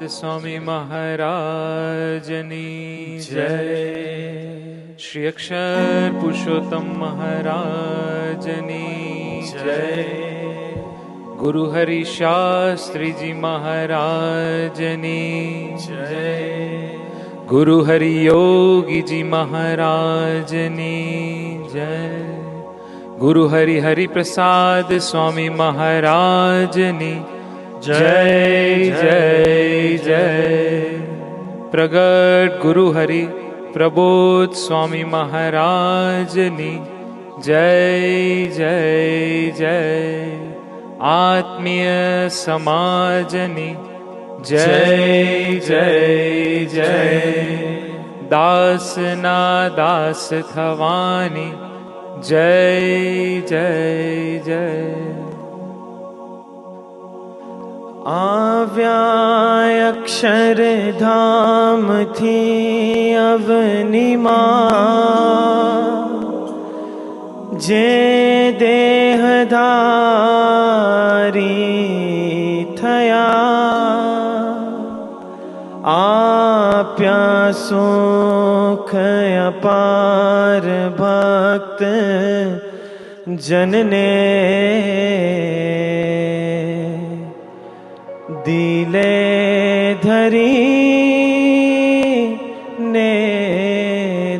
स्वामी महाराजनी जय। श्री अक्षर पुरुषोत्तम महाराजनी जय। गुरु हरि शास्त्री जी महाराजनी जय। गुरु हरि योगी जी महाराजनी जय। गुरु हरि हरि प्रसाद स्वामी महाराजनी जय जय जय। प्रगट गुरु हरि प्रबोध स्वामी महाराजनी जय जय जय। आत्मीय समाजनी जय जय जय। दास ना दास थवानी जय जय जय। આવ્યા અક્ષરધામ થી અવનીમાં જે દેહધારી થયા આપ્યા સુખ અપાર ભક્ત જનને દિલે ધરી ને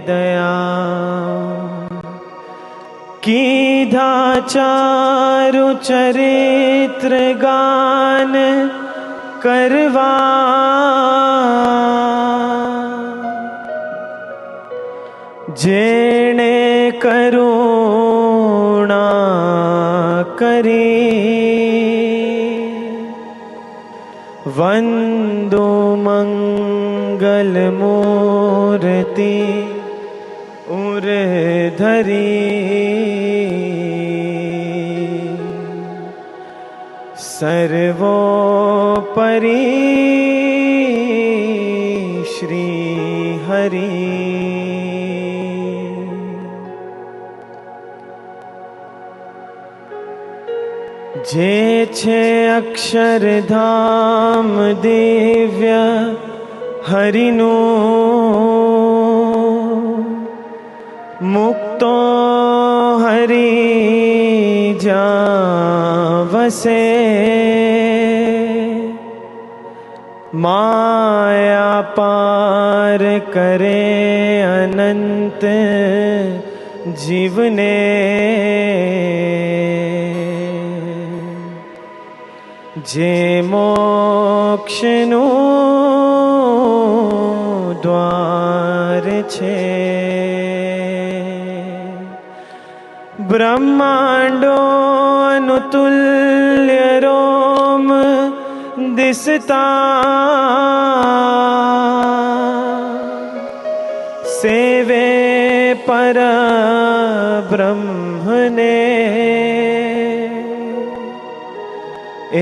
દયા કીધા ચારુ ચરિત્ર ગાન કરવા જેણે કરુણા કરી વંદો મંગલ મૂર્તિ ઉર ધરી સર્વોપરી શ્રી હરિ જે છે અક્ષરધામ દિવ્ય હરિનું મુક્તો હરિ જ્યાં વસે માયા પાર કરે અનંત જીવને જે મોક્ષનું દ્વાર છે બ્રહ્માંડો અનુતુલ્ય રોમ દિસતા સેવે પર બ્રહ્મને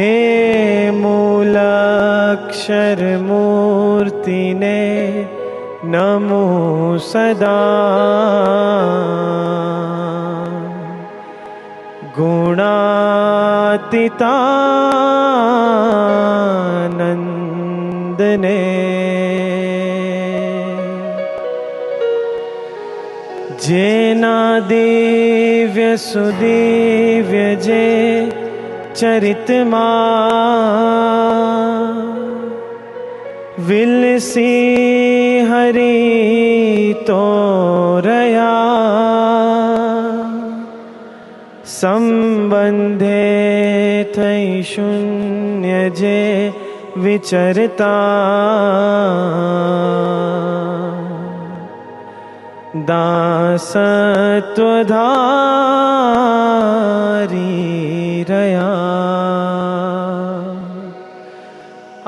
એ મૂલાક્ષર મૂર્તિને નમો સદા ગુણાતીતાનંદને જેના દિવ્ય સુદિવ્ય જે ચરિતમાં વિલસી હરિ તો રહ્યા સંબંધે થઈ શૂન્ય જે વિચરતા દાસત્વધારી રહ્યા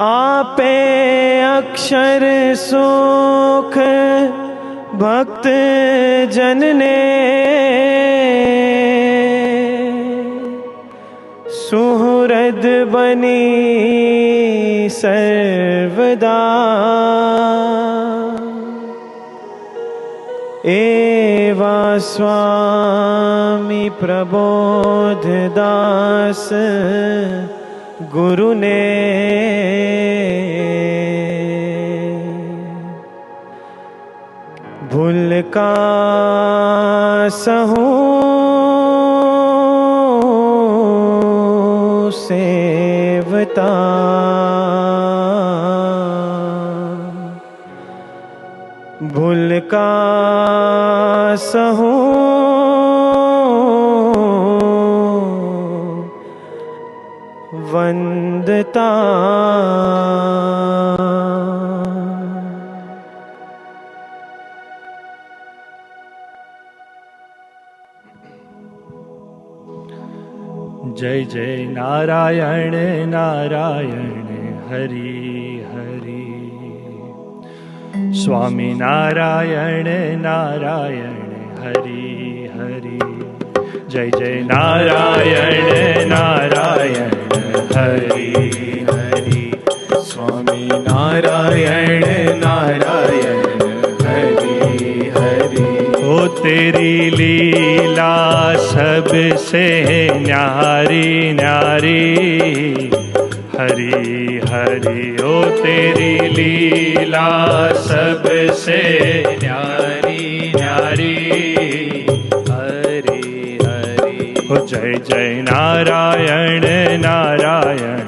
આપે અક્ષર સુખ ભક્ત જનને સુહૃદ બની સર્વદા એવા સ્વામી પ્રબોધદાસ ગુરુને का सहूं सेवता, भूल का सहूं वंदता। जय जय नारायण नारायण हरि हरि, स्वामी नारायण नारायण हरि हरि। जय जय नारायण नारायण हरि हरि, स्वामी नारायण नारायण हरि हरि। ओ तेरी लीला सबसे न्यारी न्यारी हरि हरि। ओ तेरी लीला सबसे न्यारी न्यारी हरि हरि। ओ जय जय नारायण नारायण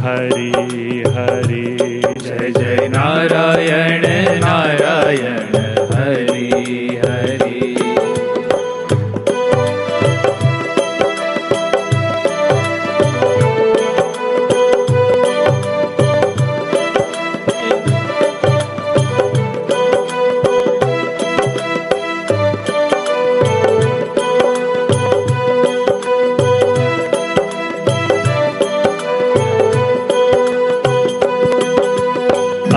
हरि हरि। जय जय नारायण नारायण हरि हरि।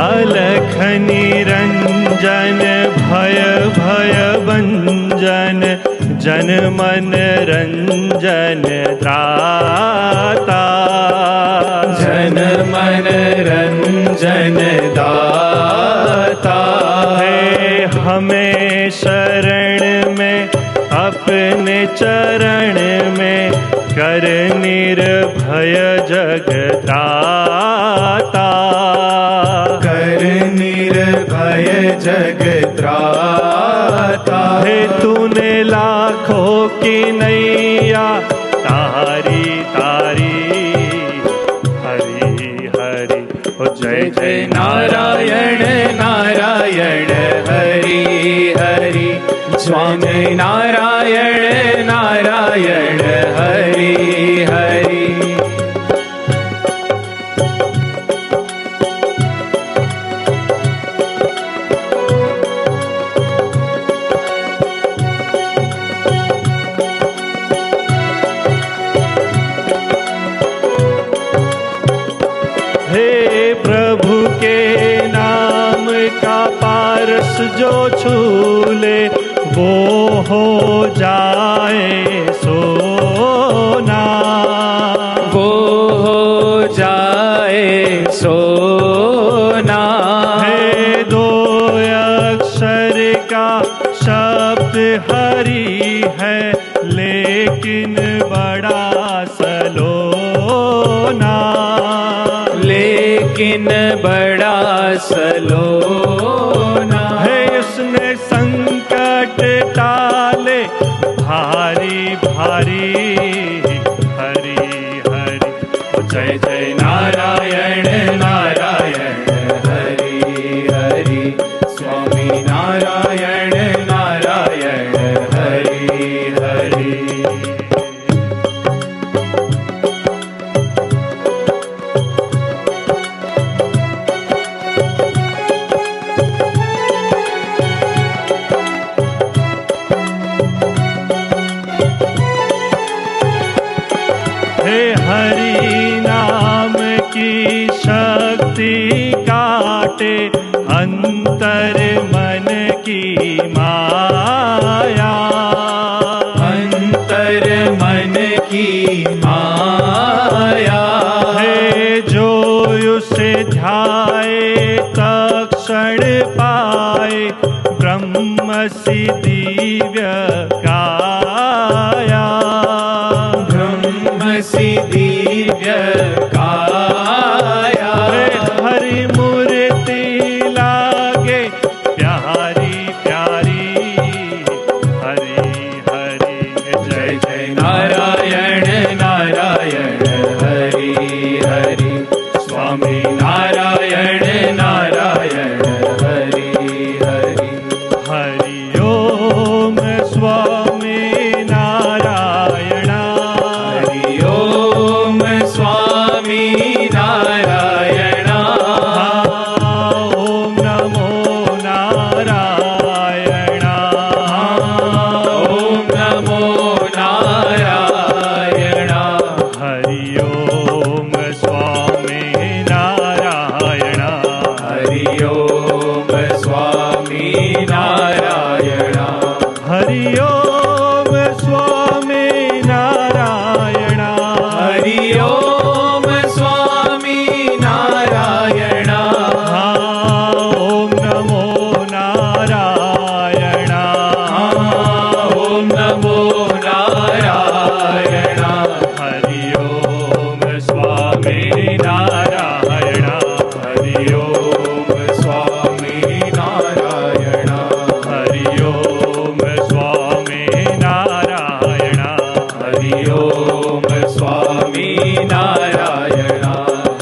अलख निरंजन भय भय भंजन, जन मन रंजन त्राता। जन मन रंजन दाता, है हमें शरण में अपने चरण में, कर निर्भय जगदाता। कर निर्भय जगत्राता। है तूने लाखों की नैया तारी तारी हरि हरि। ओ जय जय नारायण नारायण हरि हरि, स्वामी नारायण नारायण हरि हरि। हे प्रभु के नाम का पारस जो छूले, वो हो जाए सोना। वो हो जाए सोना। है दो अक्षर का शब्द हरि है, लेकिन बड़ा सलोना। लेकिन बड़ा सलोना। है उसने संकट टाले भारी भारी हरि हरि। जय जय नारायण नारायण हरि हरि, स्वामी नारायण नारायण हरि हरि। हरि नाम की शक्ति काटे अंतर मन की माया। अंतर मन की माया। है जो उसे ध्याए तक्षण पाए, ब्रह्म सी दिव्य काया। सी दिव्य काया। हरि मूर्ति लागे प्यारी प्यारी હરિ સ્વામી નારાયણ નારાયણ હરિ હરિ હરિ ઓમ સ્વામી નારાયણ હરિ ઓમ સ્વામી નારાયણ ઓમ નમો નારાયણ ઓમ નમો નારાયણ હરિ ઓમ સ્વામી નારાયણ હરિ ઓમ સ્વામી નારાયણ હરિ ઓમ સ્વામી નારાયણ હરિ ઓમ સ્વામી નારાયણ ઓમ નમો નારાયણ ઓમ નમો નારાયણ હરિ ઓમ સ્વામી નારાયણ હરિ ઓમ સ્વામી નારાયણ હરિ ઓમ સ્વામી નારાયણ હરિ ઓમ સ્વામી નારાયણ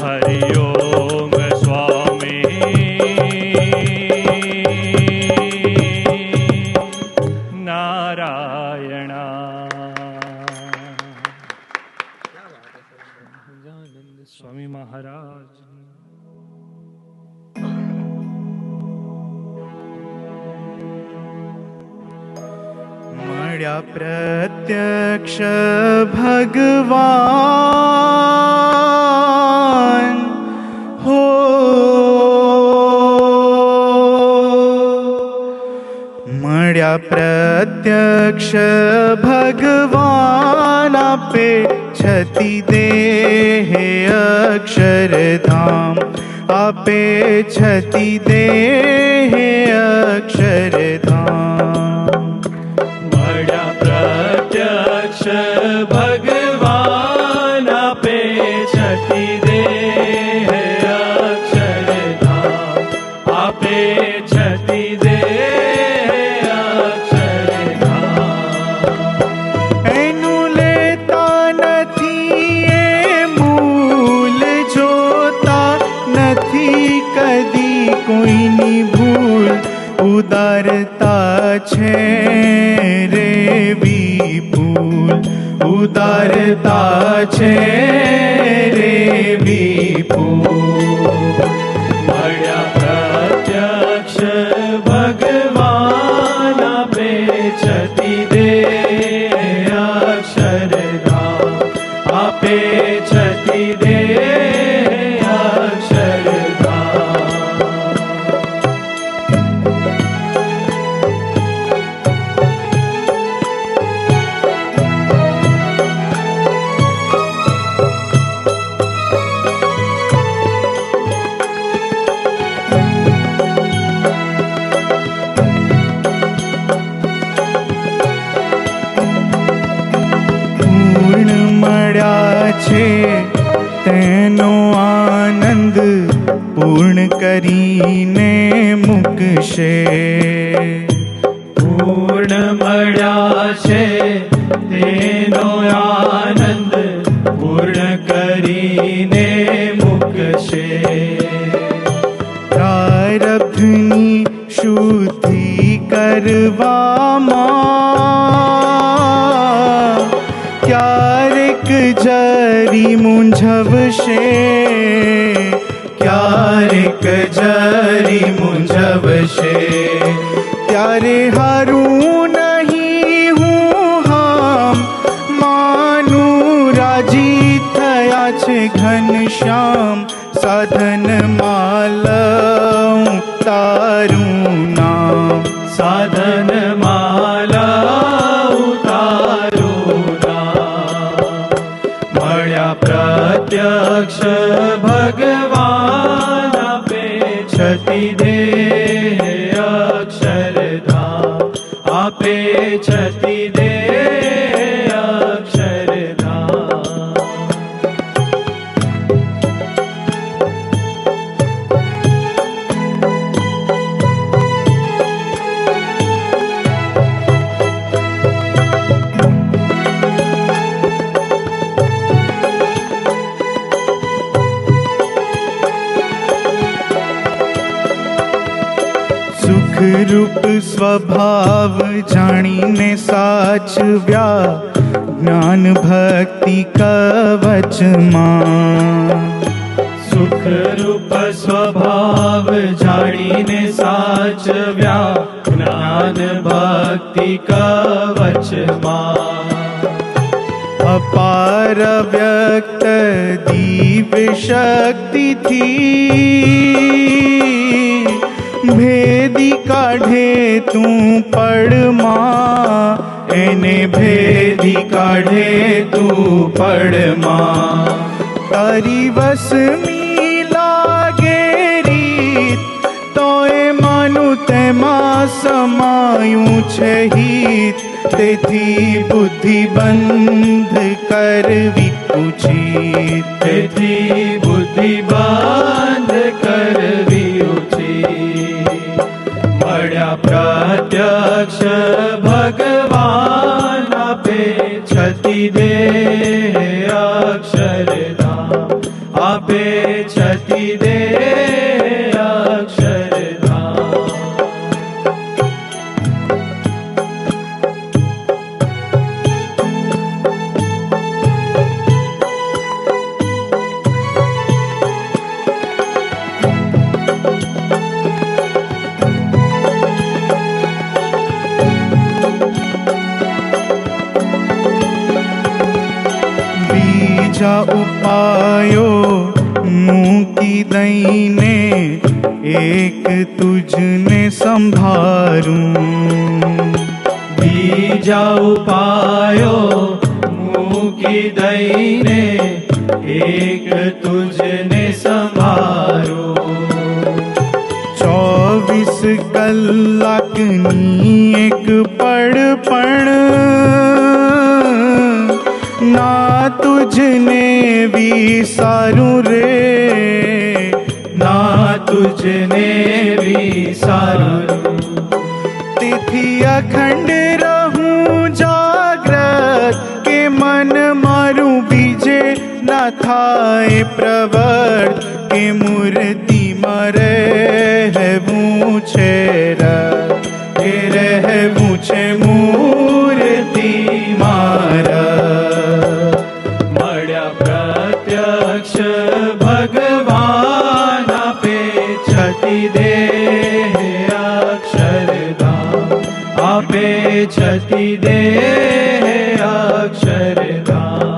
હરિ ઓમ સ્વામી નારાયણ સહજાનંદ સ્વામી મહારાજ મળ્યા પ્રત્યક્ષ ભગવાન હો મળ્યા પ્રત્યક્ષ ભગવાન આપે છતી દેહ અક્ષરધામ આપે છતી દેહ અક્ષરધામ મળ્યા પ્રત્યક્ષ ભગવાન આપે છતી દેહ અક્ષરધામ આપે છતી દેહ અક્ષરધામ એનું લેતા નથી એ મૂલ જોતા નથી કદી કોઈની ભૂલ ઉદારતા છે રે વિપુલ ઉદારતા છે રે વિપુલ મળ્યા પ્રત્યક્ષ ભગવાન આપે છતી દેહ અક્ષરધામ આપે છતી દેહ અક્ષરધામ પૂર્ણ મળ્યા છે તેનો આનંદ પૂર્ણ કરીને મૂકશે પૂર્ણ મળ્યા છે તેનો આનંદ પૂર્ણ કરીને મૂકશે પ્રારબ્ધની શુદ્ધિ કરવામાં ક્યારેક જરી મૂંઝવશે ક્યારેક જરી મૂંઝવશે ત્યારે હારું નહીં હું હામ માનું રાજી થયા છે ઘનશ્યામ સાધન માલઉં તારું નામ સાધન માલા ઉતારું નામ મળ્યા પ્રત્યક્ષ ભગવાન આપે છતી દેહ અક્ષરધામ આપે છતી દેહ અક્ષરધામ રૂપ સ્વભાવ જાણીને સાચવ્યા જ્ઞાન ભક્તિ કવચમાં. સુખ રૂપ સ્વભાવ જાણીને સાચવ્યા જ્ઞાન ભક્તિ કવચમાં. અપાર વ્યક્ત દિવ્ય શક્તિથી ભેદી કાઢે તું પડમાં. એને ભેદી કાઢે તું પડમાં. તારી વસમી લાગે રીત તોય માનું તેમાં સમાયું છે હિત. તેથી બુદ્ધિ બંધ કરવી ઉચિત. તેથી બુદ્ધિ બંધ કરવી ઉચિત. મળ્યા પ્રત્યક્ષ ભગવાન આપે છતી દેહ અક્ષરધામ. આપે છતી દેહ અક્ષરધામ. બીજા ઉપાયો મૂકી દઈને એક તુજને સંભાળું. બીજા ઉપાયો મૂકી દઈને એક તુજને સંભાળો. 24 કલાકની એક પળ પણ ના તુજને વિસારું રે. ના તુજને વિસારું. તેથી અખંડ રહું જાગ્રત કે મન મારું બીજે ના થાય પ્રવર્ત. કે મૂર્તિમાં રહેવું છે રત. કે રહેવું છે મૂર્તિમાં રત. મળ્યા પ્રત્યક્ષ ભગવાન આપે છતી દેહ અક્ષરધામ. આપે છતી દેહ અક્ષરધામ.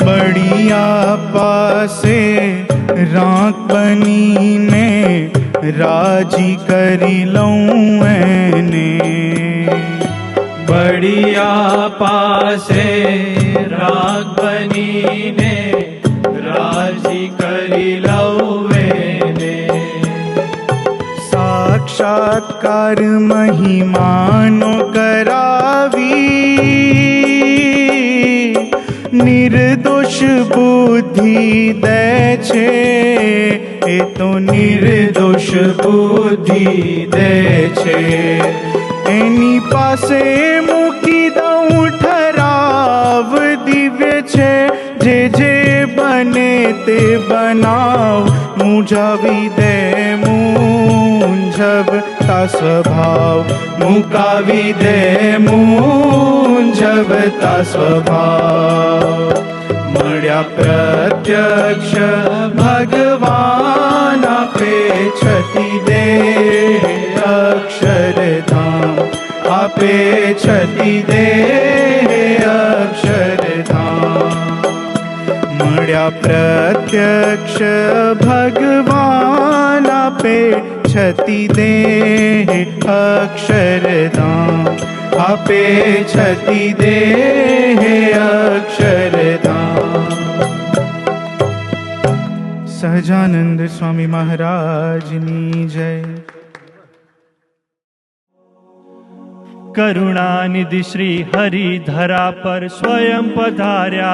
બળિયા પાસે રાખ બનીને રાજી કરી લઉં એને. બળિયા પાસે રાગ બનીને રાજી કરી લઉં એને. સાક્ષાત્કાર મહિમાનો કરાવી નિર્દોષ બુદ્ધિ દે છે. એ તો નિર્દોષ બુદ્ધિ દે છે. એની પાસે મૂકી દઉં ઠરાવ દિવ્ય છે. જે જે બને તે બનાવ. મૂંઝાવી દે મૂંઝવતા સ્વભાવ. મુકાવી દે મૂંઝવતા સ્વભાવ. મળ્યા પ્રત્યક્ષ ભગવાન આપે છતી દેહ અક્ષરધામ. આપે છતી દેહ અક્ષરધામ. મળ્યા પ્રત્યક્ષ ભગવાન આપે છતી દેહ અક્ષરધામ. આપે છતી દેહ અક્ષરધામ. સહજાનંદ સ્વામી મહારાજની જય. करुणानिधि श्री हरि धरा पर स्वयं पधार्या।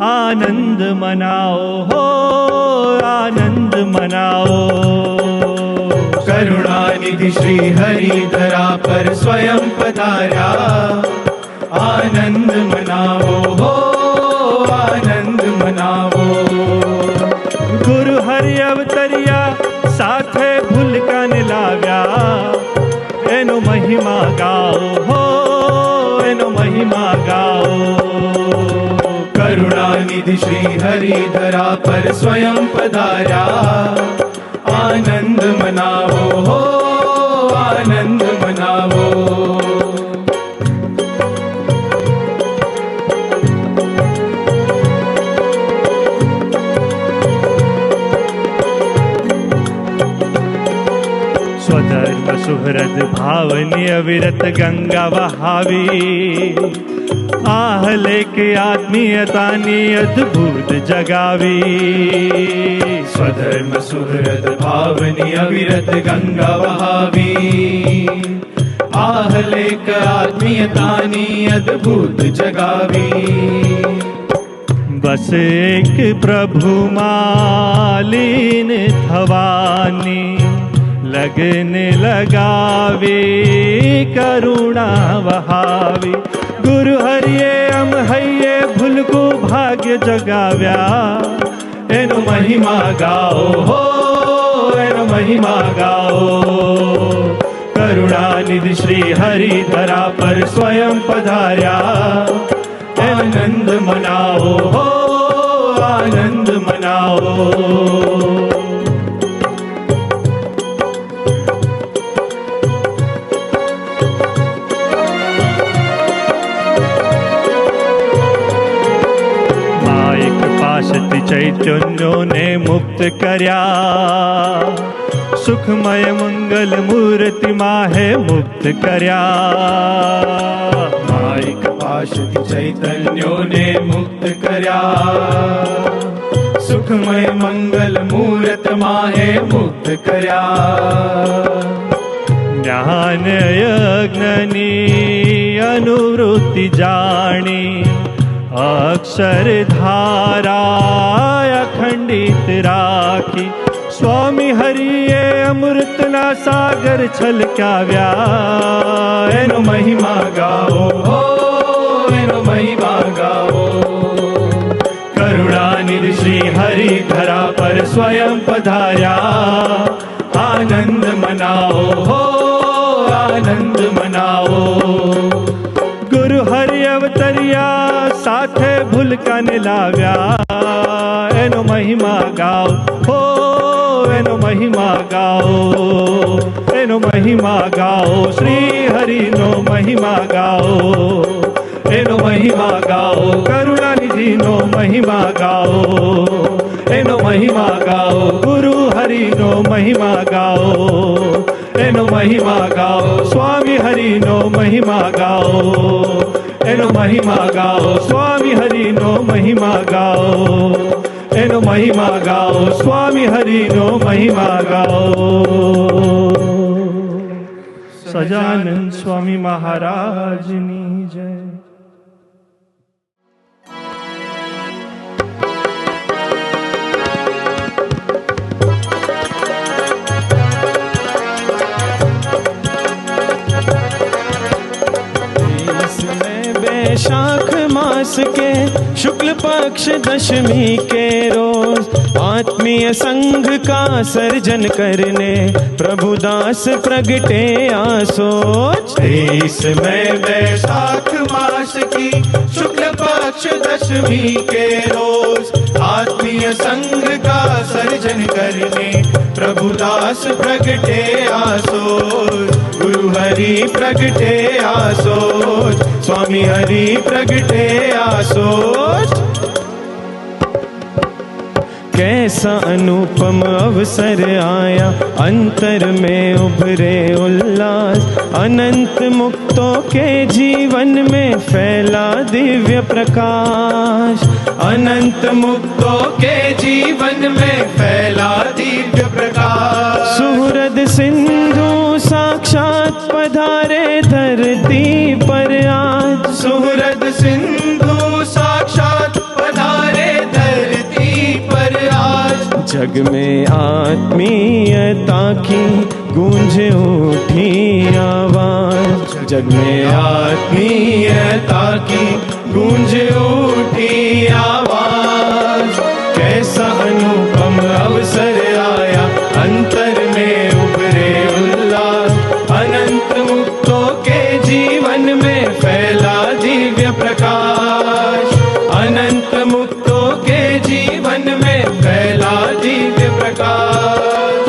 आनंद मनाओ हो आनंद मनाओ। करुणानिधि श्री हरि धरा पर स्वयं पधार्या। आनंद मनाओ हो आनंद मनाओ। गुरु हरि अवतरिया साथे भूलकन लाव्या। एनो महिमा गाओ हो एनो महिमा गाओ। करुणानिधि श्री हरि धरा पर स्वयं पधार्या। आनंद मनाओ हो आनंद मनाओ। स्वधर्म सुहृद भावनी अविरत गंगा बहावी। आह लेके आत्मीयतानी अद्भुत जगावी। स्वधर्म सुहृद भावनी अविरत गंगा बहावी। आह लेक आत्मीयतानी अद्भुत जगावी। बस एक प्रभु मालीन थवानी। लगन लगावे करुणा वहावी। गुरु हरिये हम हइये भूलकू भाग्य जगाव्या। एनो महिमा गाओ हो एनो महिमा गाओ। करुणानिधि श्री हरि धरा पर स्वयं पधार्या। आनंद मनाओ हो आनंद मनाओ। शक्ति चैतन्यों ने मुक्त कर्या। सुखमय मंगल मूर्ति माहे मुक्त कर्या। माइक पाशति चैतन्यों ने मुक्त कर्या। सुखमय मंगल मूर्त माहे मुक्त कर्या। ज्ञान यज्ञनी अनुवृत्ति जानी। अक्षर धारा अखंडित राखी। स्वामी हरिये अमृत ना सागर छलकाव्या। एनो महिमा गाओ हो एनो महिमा गाओ। करुणानिधि श्री हरि धरा पर स्वयं पधार्या। आनंद मनाओ हो आनंद मनाओ। गुरु हरि अवतरिया साथे भूलकन लाव्या। एनो महिमा गाओ हो एनो महिमा गाओ। एनो महिमा गाओ श्री हरि नो महिमा गाओ। एनो महिमा गाओ करुणानिधि नो महिमा गाओ। एनो महिमा गाओ गुरु हरि नो महिमा गाओ। एनो महिमा गाओ स्वामी हरि नो महिमा गाओ। एनो महिमा गाओ स्वामी हरि नो महिमा गाओ। एनो महिमा गाओ स्वामी हरि नो महिमा गाओ। सजानंद स्वामी महाराज नी जय। वैशाख मास के शुक्ल पक्ष दशमी के रोज आत्मीय संघ का सर्जन करने प्रभुदास प्रगटे आसोच। 23 में वैशाख मास की शुक्ल पक्ष दशमी के रोज आत्मीय संघ का सर्जन करने प्रभुदास प्रगटे आसोच। गुरु हरि प्रगटे आसोच। स्वामी हरि प्रगटे आसोच। कैसा अनुपम अवसर आया अंतर में उभरे उल्लास। अनंत मुक्तों के जीवन में फैला दिव्य प्रकाश। अनंत मुक्तों के जीवन में फैला दिव्य प्रकाश। सुहृद सिंधु साक्षात पधारे धर जग में आत्मीयता की गूंज उठी आवाज, जग में आत्मीयता की गूंज उठी आवाज। कैसा अनुपम अवसर आया, अंतर में उभरे उल्लास। अनंत मुक्तों के जीवन में फैला दिव्य प्रकाश। अनंत मुक्तों के जीवन में फैला दिव्य प्रकाश।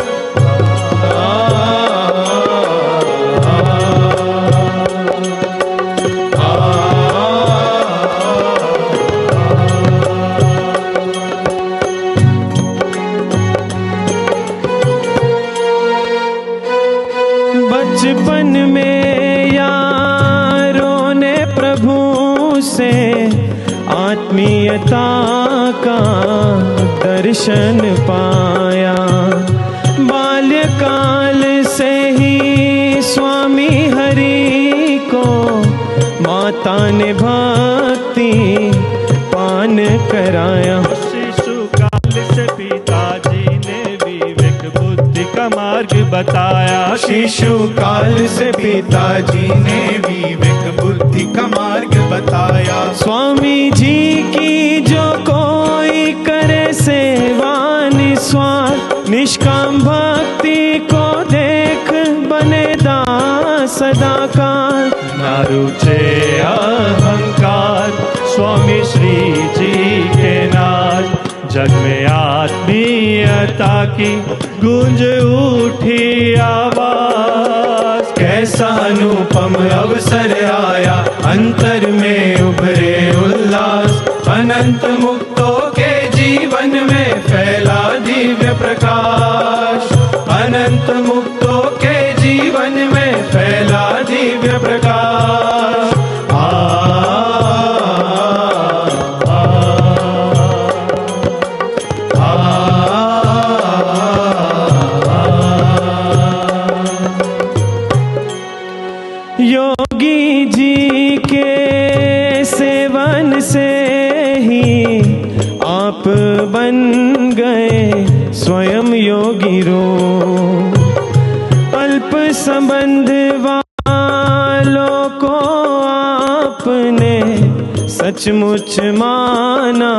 बचपन में यारों ने प्रभु से आत्मीयता का दर्शन पाया। बाल्यकाल से ही स्वामी हरि को माता ने भक्ति पान कराया। शिशु काल से पिताजी ने विवेक बुद्धि का मार्ग बताया। शिशु काल से पिताजी ने विवेक बुद्धि का मार्ग बताया। स्वामी जी की जो कोई करे सेवा निस्वार्थ, निष्काम भक्ति को देख बने दास सदाकाल। ना रुचे अहंकार स्वामी श्री जी के नाथ। जग में आत्मीयता की गूंज उठी आवाज। कैसा अनुपम अवसर आया, अंतर में उभरे उल्लास। अनंत मुक्तों के जीवन में फैला दिव्य प्रकाश। अनंत मुक्तों के जीवन में फैला दिव्य प्रकाश। योगी जी के सेवन से ही आप बन गए स्वयं योगी रूप। अल्प संबंध वालों को आपने सचमुच माना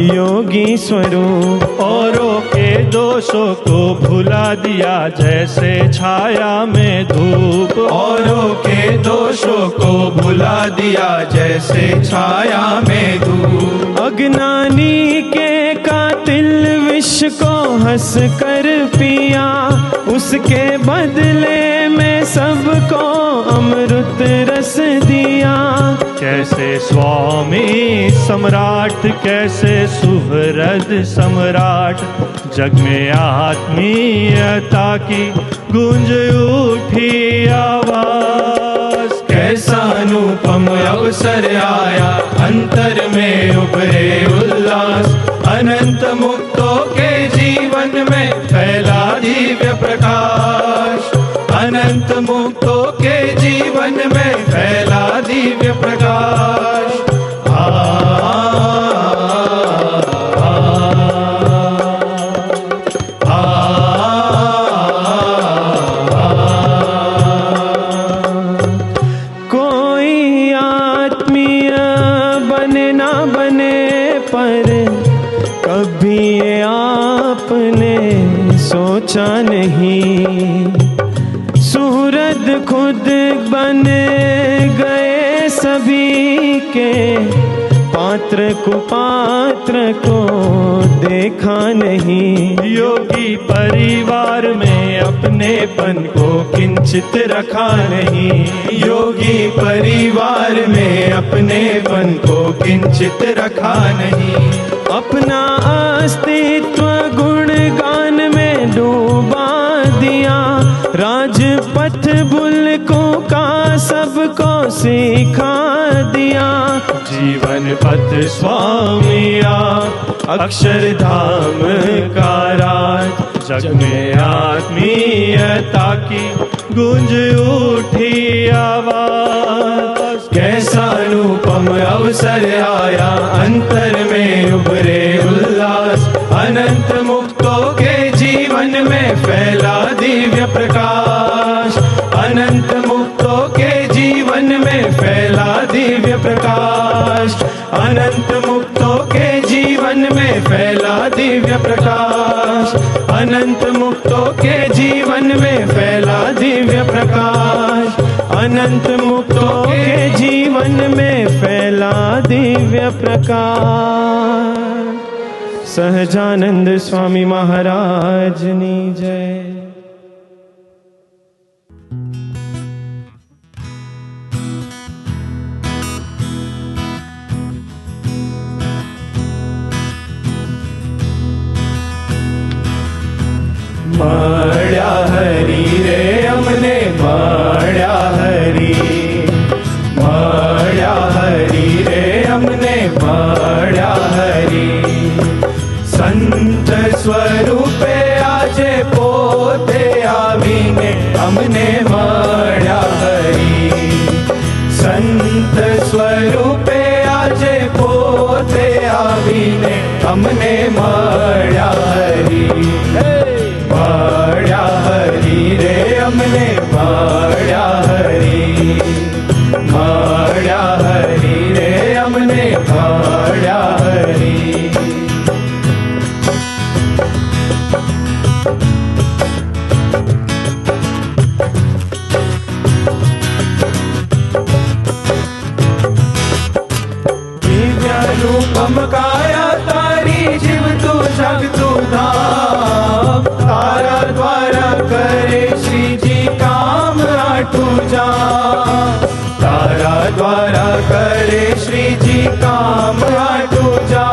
योगी स्वरूप। औरों के दोषों को भुला दिया जैसे छाया में धूप। औरों के दोषों को भुला दिया जैसे छाया में धूप। अज्ञानी के कातिल विष को हंस कर पिया, उसके बदले में सबको अमृत रस दिया। कैसे स्वामी सम्राट, कैसे सुहृद सम्राट। जग में आत्मीयता की गूंज उठी आवाज। कैसा अनुपम अवसर आया, अंतर में उभरे उल्लास। अनंत मुक्तों के जीवन में फैला दिव्य प्रकाश। अनंत मुक्तों के जीवन में फैला दिव्य प्रकाश। कोई आत्मीय बने ना बने पर कभी ये आपने सोचा नहीं। सुहृद खुद बन गए सभी के, पात्र कुपात्र को देखा नहीं। योगी परिवार में अपनेपन को किंचित रखा नहीं। योगी परिवार में अपनेपन को किंचित रखा नहीं। अपना अस्तित्व गुणगान में डूबा दिया। राजपथ बुलकों का सबको सिखा दिया। जीवन पथ स्वामिया अक्षरधाम का राज। जग में आत्मीयता की गूंज उठी आवाज। कैसा अनुपम अवसर आया, अंतर में उभरे उल्लास। अनंत मुक्त में फैला दिव्य प्रकाश, अनंत मुक्तों के जीवन में फैला दिव्य प्रकाश, अनंत मुक्तों के जीवन में फैला दिव्य प्रकाश, अनंत मुक्तों के जीवन में फैला दिव्य प्रकाश, अनंत मुक्तों के जीवन में फैला दिव्य प्रकाश। सहजानंद स्वामी महाराज नी जय। મળ્યા હરી રે અમને મળ્યા હરી, મળ્યા હરી રે અમને મળ્યા હરી, સંત સ્વરૂપે આજે પોતે આવીને અમને મળ્યા હરી, સંત સ્વરૂપે આજે પોતે આવીને અમને મળ્યા હરી, મળ્યા હરી રે અમને મળ્યા હરી, મળ્યા હરી રે અમને મળ્યા હરી। दिव्यानुपम काया तारी जीवतु जगतु धाम, तारा द्वारा करे श्री जी काम आठू जा, तारा द्वारा करे श्री जी काम आठू जा,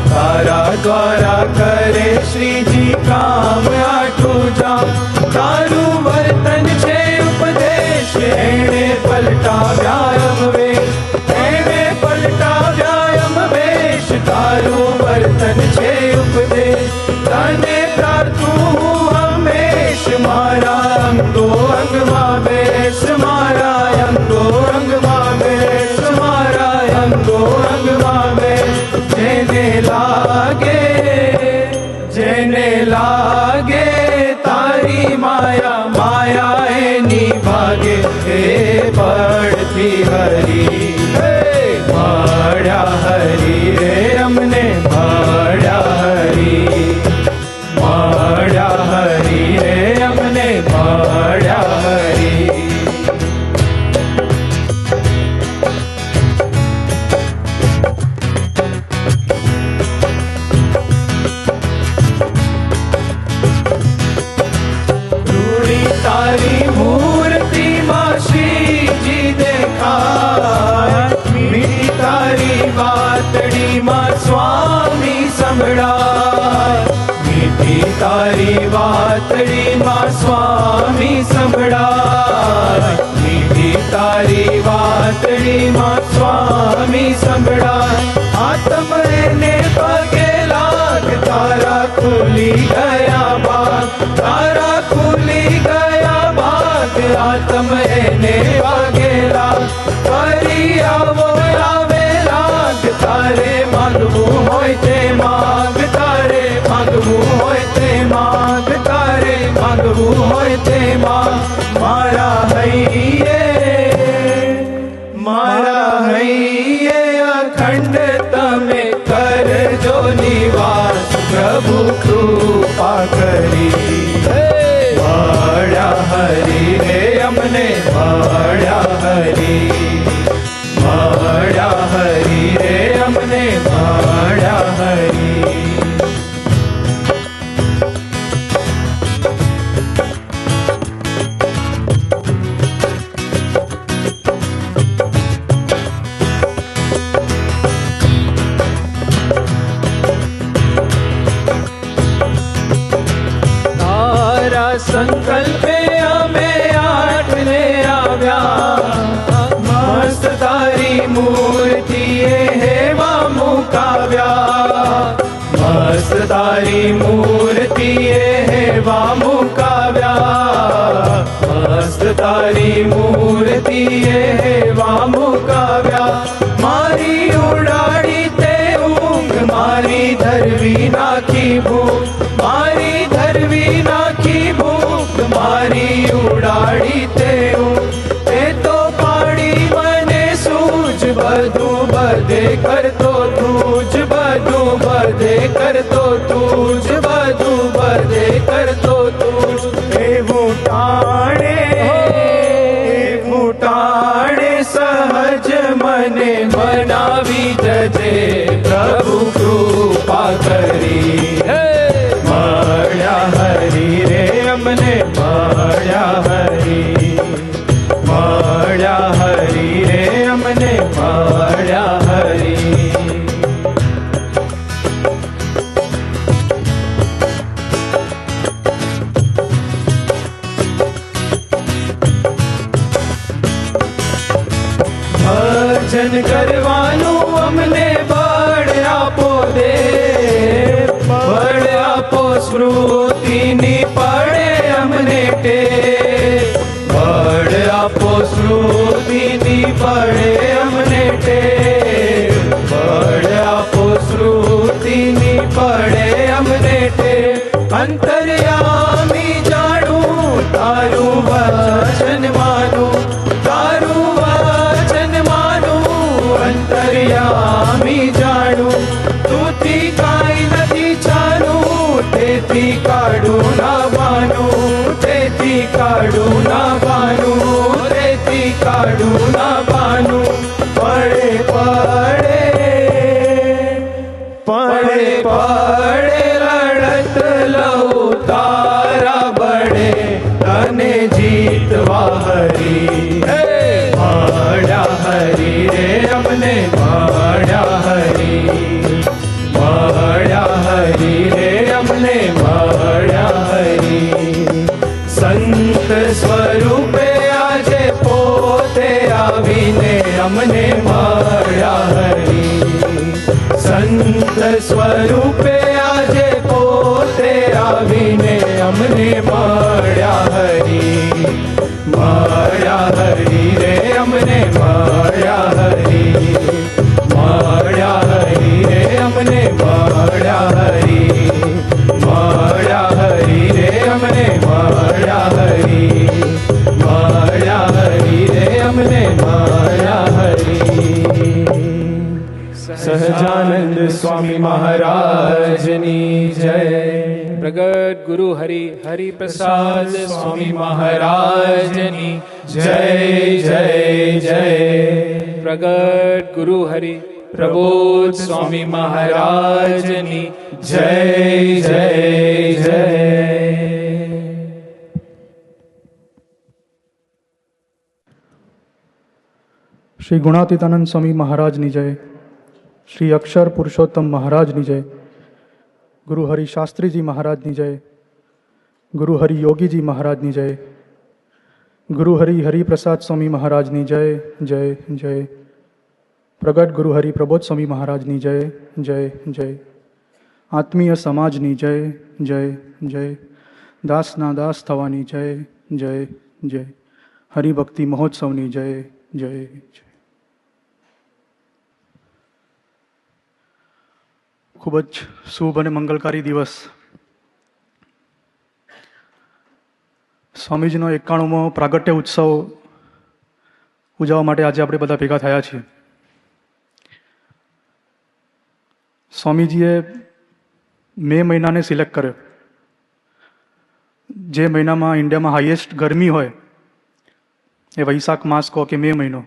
तारा द्वारा करे श्री जी काम आठू जा। तारू वर्तन छे उपदेश एणे पलटा व्यायाम वेश, एणे पलटा व्यायाम वेश, तारू वर्तन छे उपदेश, तने प्रार्थू हमेश मारा अंगो अंगमा बेस, मारा अंगो अंगमा बेस, मारा अंगो अंगमा बेस। जेने लागे तारी माया, माया एनी भागे हे पड़ती हरी, મળ્યા હરી રે અમને મળ્યા હરી, મળ્યા હરી રે અમને મળ્યા હરી। રૂડી તારી મૂર્તિ માં શ્રીજી દેખાય, મીઠી તારી વાતડી માં સ્વામી સંભળાય, મીઠી તારી વાતડી માં સ્વામી સંભળાય, મીઠી તારી વાતડી માં સ્વામી સંભળાય। આત્મ એને પગે લાગ, તારા ખુલી ગયા બાગ, તારા ખુલી ગયા બાગ, આત્મ એને પગે લાગ, ફરી આવો આવે લાગ, તારે માંગવું હોય તે માગ, તારે માંગવું હોય તે માગ, તારે માંગવું હોય તે માગ। મારા હૈયે અખંડ તમે કરજો નિવાસ, પ્રભુ કૃપા કરી। મળ્યા હરી રે અમને મળ્યા હરી, મળ્યા હરી રે અમને મળ્યા હરી। સંકલ્પે અમે આઠને આવ્યા, મસ્ત તારી મૂર્તિએ હેવા મુકાવ્યા, મસ્ત તારી મૂર્તિએ હેવા મુકાવ્યા, મસ્ત તારી મૂર્તિએ હેવા મુકાવ્યા। મારી ઉડાડી તે ઊંઘ, મારી ધરવી નાખી ભૂખ, મારી ધરવી ફૂટાણે ફૂટાણે સહજ મને બનાવી જજે પ્રભુ કૃપા કરી મળ્યા હરી રે અમને મળ્યા હરી મળ્યા હરી રે અમને મળ્યા હરી ભજન કરવાનું અમને બળ આપો દે બળ આપો સ્મૃતિની પડે અમને ટે બળ આપો સ્મૃતિની પડે અમને ટે બળ આપો સ્મૃતિની પડે અમને ટે અંતર્યામી જાણું તારું વચન માનું તારું વચન માનું અંતર્યામી જાણું તુથી કાંઈ નથી જાણું તેથી કાઢું ના બાનું તેથી કાઢું ના બાનું તેથી કાઢું ના બાનું પડે પડે પડે પડે લડત લઉં તારા બળે તને જીતવા હરી મળ્યા હરી રે અમને મળ્યા હરી મળ્યા હરી રે અમને મળ્યા હરી સંત સ્વરૂપે આજે પોતે આવીને અમને મળ્યા હરી સંત સ્વરૂપે આજે પોતે આવીને અમને મળ્યા હરી મળ્યા હરી રે અમને મળ્યા હરી મળ્યા હરી રે અમને મળ્યા હરી મળ્યા હરી રે અમને મળ્યા હરી મળ્યા હરી રે અમને મળ્યા હરી સહજાનંદ સ્વામી મહારાજની જય પ્રગટ ગુરુ હરિ હરિ પ્રસાદ સ્વામી મહારાજની જય જય જય પ્રગટ ગુરુ હરિ પ્રબોધ સ્વામી મહારાજની જય જય જય શ્રી ગુણાતીતાનંદ સ્વામી મહારાજની જય, શ્રી અક્ષર પુરુષોત્તમ મહારાજની જય, ગુરુ હરિ શાસ્ત્રીજી મહારાજની જય, ગુરુ હરિ યોગીજી મહારાજની જય, ગુરુ હરિ હરિપ્રસાદ સ્વામી મહારાજની જય જય જય, પ્રગટ ગુરુ હરિ પ્રબોધ સ્વામી મહારાજની જય જય જય, આત્મીય સમાજની જય જય જય, દાસના દાસ થવાની જય જય જય, હરિભક્તિ મહોત્સવની જય જય જય. ખૂબ જ શુભ અને મંગલકારી દિવસ. સ્વામીજીનો 91મો પ્રાગટ્ય ઉત્સવ ઉજવવા માટે આજે આપણે બધા ભેગા થયા છીએ. સ્વામીજીએ મે મહિનાને સિલેક્ટ કર્યો. જે મહિનામાં ઇન્ડિયામાં હાઈએસ્ટ ગરમી હોય એ વૈશાખ માસ કહો કે મે મહિનો,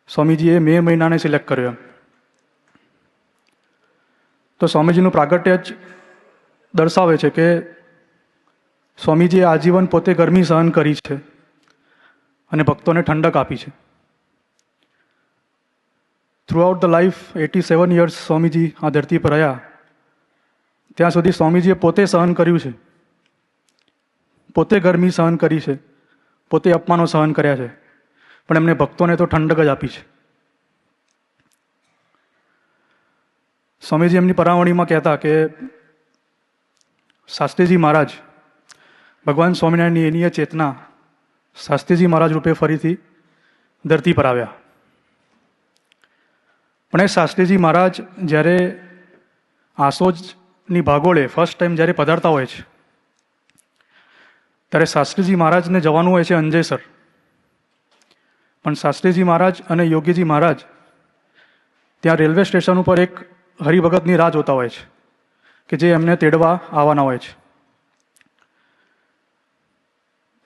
સ્વામીજીએ મે મહિનાને સિલેક્ટ કર્યો. તો સ્વામીજીનું પ્રાગટ્ય જ દર્શાવે છે કે સ્વામીજીએ આજીવન પોતે ગરમી સહન કરી છે અને ભક્તોને ઠંડક આપી છે. Throughout the life 87 years Swamiji આ ધરતી પર રહ્યા, ત્યાં સુધી સ્વામીજીએ પોતે સહન કર્યું છે, પોતે ગરમી સહન કરી છે, પોતે અપમાનો સહન કર્યા છે, પણ એમને ભક્તોને તો ઠંડક જ આપી છે. સ્વામીજી એમની પરાવણીમાં કહેતા કે શાસ્ત્રીજી મહારાજ, ભગવાન સ્વામિનારાયણની એની ચેતના શાસ્ત્રીજી મહારાજ રૂપે ફરીથી ધરતી પર આવ્યા. પણ એ શાસ્ત્રીજી મહારાજ જ્યારે આસોજની ભાગોળે ફર્સ્ટ ટાઈમ જ્યારે પધારતા હોય છે, ત્યારે શાસ્ત્રીજી મહારાજને જવાનું હોય છે અંજેસર. પણ શાસ્ત્રીજી મહારાજ અને યોગીજી મહારાજ ત્યાં રેલવે સ્ટેશન ઉપર એક હરિભગતની રાહ જોતા હોય છે કે જે એમને તેડવા આવવાના હોય છે.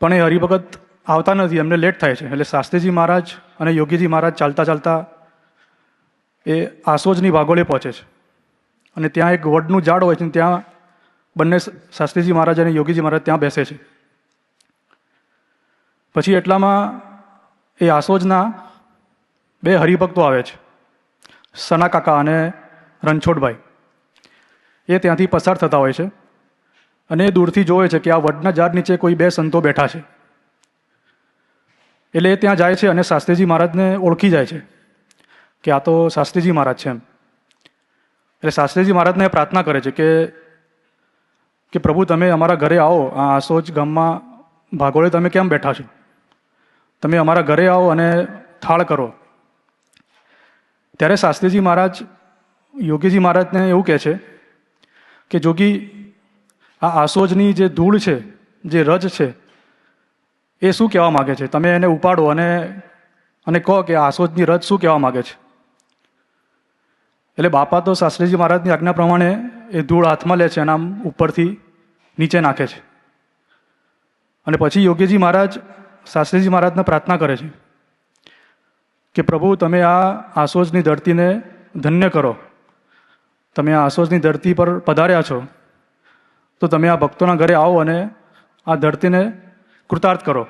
પણ એ હરિભગત આવતા નથી, એમને લેટ થાય છે. એટલે શાસ્ત્રીજી મહારાજ અને યોગીજી મહારાજ ચાલતા ચાલતા એ આસોજની ભાગોળે પહોંચે છે. અને ત્યાં એક વડનું ઝાડ હોય છે, ત્યાં બંને શાસ્ત્રીજી મહારાજ અને યોગીજી મહારાજ ત્યાં બેસે છે. પછી એટલામાં એ આસોજના બે હરિભક્તો આવે છે, સના કાકા અને રણછોડભાઈ. એ ત્યાંથી પસાર થતા હોય છે અને એ દૂરથી જોવે છે કે આ વડના ઝાડ નીચે કોઈ બે સંતો બેઠા છે. એટલે એ ત્યાં જાય છે અને શાસ્ત્રીજી મહારાજને ઓળખી જાય છે કે આ તો શાસ્ત્રીજી મહારાજ છે એમ. એટલે શાસ્ત્રીજી મહારાજને પ્રાર્થના કરે છે કે પ્રભુ તમે અમારા ઘરે આવો, આ આસોજ ગામમાં ભાગોળે તમે કેમ બેઠા છો? તમે અમારા ઘરે આવો અને થાળ કરો. ત્યારે શાસ્ત્રીજી મહારાજ યોગીજી મહારાજને એવું કહે છે કે જોગી, આ આસોજની જે ધૂળ છે, જે રજ છે, એ શું કહેવા માગે છે? તમે એને ઉપાડો અને કહો કે આસોજની રજ શું કહેવા માગે છે. એટલે બાપા તો શાસ્ત્રીજી મહારાજની આજ્ઞા પ્રમાણે એ ધૂળ હાથમાં લે છે અને આમ ઉપરથી નીચે નાખે છે. અને પછી યોગીજી મહારાજ શાસ્ત્રીજી મહારાજને પ્રાર્થના કરે છે કે પ્રભુ તમે આ આસોજની ધરતીને ધન્ય કરો. તમે આ આસોજની ધરતી પર પધાર્યા છો, તો તમે આ ભક્તોના ઘરે આવો અને આ ધરતીને કૃતાર્થ કરો.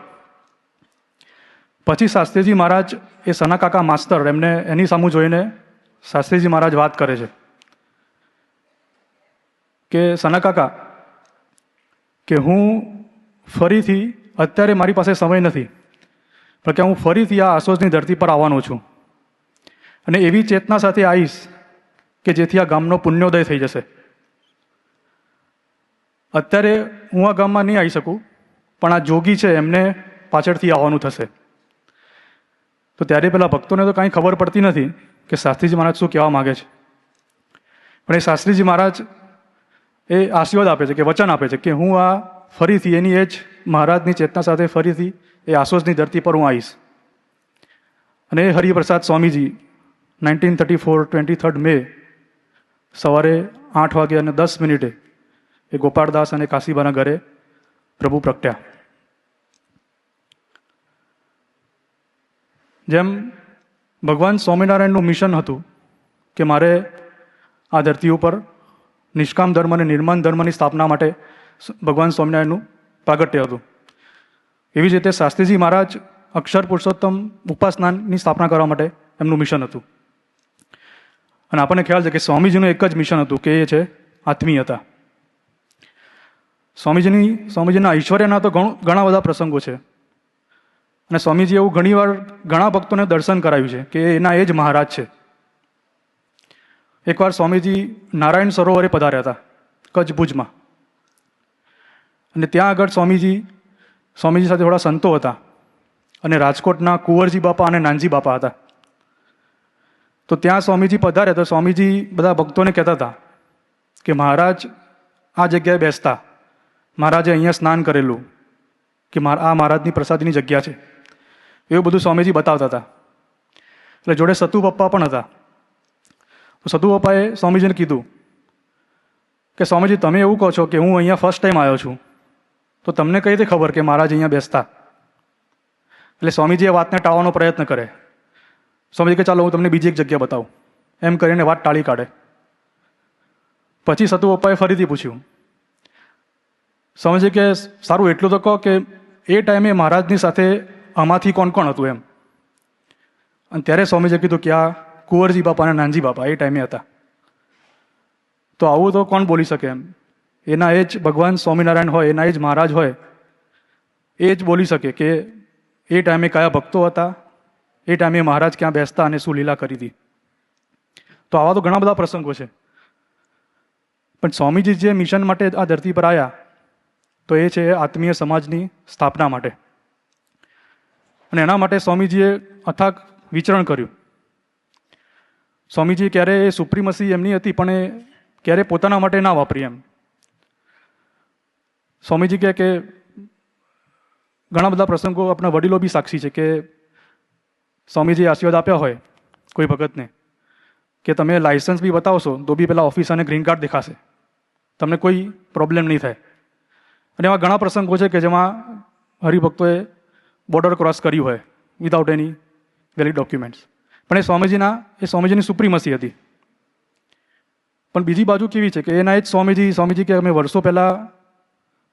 પછી શાસ્ત્રીજી મહારાજ એ સના કાકા માસ્તર એમને એની સામું જોઈને શાસ્ત્રીજી મહારાજ વાત કરે છે કે સના કાકા, કે હું ફરીથી, અત્યારે મારી પાસે સમય નથી, પણ કે હું ફરીથી આ આસોજની ધરતી પર આવવાનો છું અને એવી ચેતના સાથે આવીશ કે જેથી આ ગામનો પુણ્યોદય થઈ જશે. અત્યારે હું આ ગામમાં નહીં આવી શકું, પણ આ જોગી છે એમને પાછળથી આવવાનું થશે. તો ત્યારે પેલા ભક્તોને તો કાંઈ ખબર પડતી નથી કે શાસ્ત્રીજી મહારાજ શું કહેવા માગે છે. પણ એ શાસ્ત્રીજી મહારાજ એ આશીર્વાદ આપે છે, કે વચન આપે છે કે હું આ ફરીથી એની એ જ મહારાજની ચેતના સાથે ફરીથી એ આસોજની ધરતી પર હું આવીશ. અને એ હરિપ્રસાદ સ્વામીજી 1934 23 મે સવારે 8:10 એ ગોપાળદાસ અને કાશીબાના ઘરે પ્રભુ પ્રગટ્યા. જેમ ભગવાન સ્વામિનારાયણનું મિશન હતું કે મારે આ ધરતી ઉપર નિષ્કામ ધર્મ અને નિર્માણ ધર્મની સ્થાપના માટે ભગવાન સ્વામિનારાયણનું પ્રાગટ્ય હતું, એવી જ રીતે શાસ્ત્રીજી મહારાજ અક્ષર પુરુષોત્તમ ઉપાસનાની સ્થાપના કરવા માટે એમનું મિશન હતું. અને આપણને ખ્યાલ છે કે સ્વામીજીનું એક જ મિશન હતું કે એ છે આત્મીયતા. સ્વામીજીના ઐશ્વર્યના તો ઘણા બધા પ્રસંગો છે. અને સ્વામીજી એવું ઘણીવાર ઘણા ભક્તોને દર્શન કરાવ્યું છે કે એના એ જ મહારાજ છે. એકવાર સ્વામીજી નારાયણ સરોવરે પધાર્યા હતા કચ્છ ભુજમાં. અને ત્યાં આગળ સ્વામીજી સાથે થોડા સંતો હતા અને રાજકોટના કુંવરજી બાપા અને નાનજી બાપા હતા. તો ત્યાં સ્વામીજી પધાર્યા તો સ્વામીજી બધા ભક્તોને કહેતા હતા કે મહારાજ આ જગ્યાએ બેસતા, મહારાજે અહીંયા સ્નાન કરેલું, કે આ મહારાજની પ્રસાદની જગ્યા છે, એવું બધું સ્વામીજી બતાવતા હતા. એટલે જોડે સતુ પપ્પા પણ હતા. તો સતુ પપ્પાએ સ્વામીજીને કીધું કે સ્વામીજી તમે એવું કહો છો કે હું અહીંયા ફર્સ્ટ ટાઈમ આવ્યો છું, તો તમને કઈ રીતે ખબર કે મહારાજ અહીંયા બેસતા? એટલે સ્વામીજી એ વાતને ટાળવાનો પ્રયત્ન કરે. સ્વામીજી કે ચાલો હું તમને બીજી એક જગ્યા બતાવું, એમ કરીને વાત ટાળી કાઢે. પછી સતુ પપ્પાએ ફરીથી પૂછ્યું. સ્વામીજી કે સારું એટલું તો કહો કે એ ટાઈમે મહારાજની સાથે આમાંથી કોણ કોણ હતું એમ. અને ત્યારે સ્વામીજીએ કીધું કે આ કુંવરજી બાપા અને નાનજી બાપા એ ટાઈમે હતા. તો આવું તો કોણ બોલી શકે એમ? એના એ જ ભગવાન સ્વામિનારાયણ હોય, એના એ જ મહારાજ હોય, એ જ બોલી શકે કે એ ટાઈમે કયા ભક્તો હતા, એ ટાઈમે મહારાજ ક્યાં બેસતા અને શું લીલા કરી હતી. તો આવા તો ઘણા બધા પ્રસંગો છે. પણ સ્વામીજી જે મિશન માટે આ ધરતી પર આવ્યા તો એ છે આત્મીય સમાજની સ્થાપના માટે. અને એના માટે સ્વામીજીએ અથાગ વિચરણ કર્યું. સ્વામીજી ક્યારે એ સુપ્રીમસી એમની હતી પણ એ ક્યારે પોતાના માટે ના વાપરી એમ. સ્વામીજી કહે કે ઘણા બધા પ્રસંગો આપણા વડીલો બી સાક્ષી છે કે સ્વામીજીએ આશીર્વાદ આપ્યા હોય કોઈ ભગતને કે તમે લાયસન્સ બી બતાવશો તો બી પેલા ઓફિસરને ગ્રીન કાર્ડ દેખાશે, તમને કોઈ પ્રોબ્લેમ નહીં થાય. અને એવા ઘણા પ્રસંગો છે કે જેમાં હરિભક્તોએ બોર્ડર ક્રોસ કર્યું હોય વિધાઉટ એની વેલિડ ડોક્યુમેન્ટ્સ, પણ એ સ્વામીજીની સુપ્રીમસી હતી. પણ બીજી બાજુ કેવી છે કે એના જ સ્વામીજી કે અમે વર્ષો પહેલાં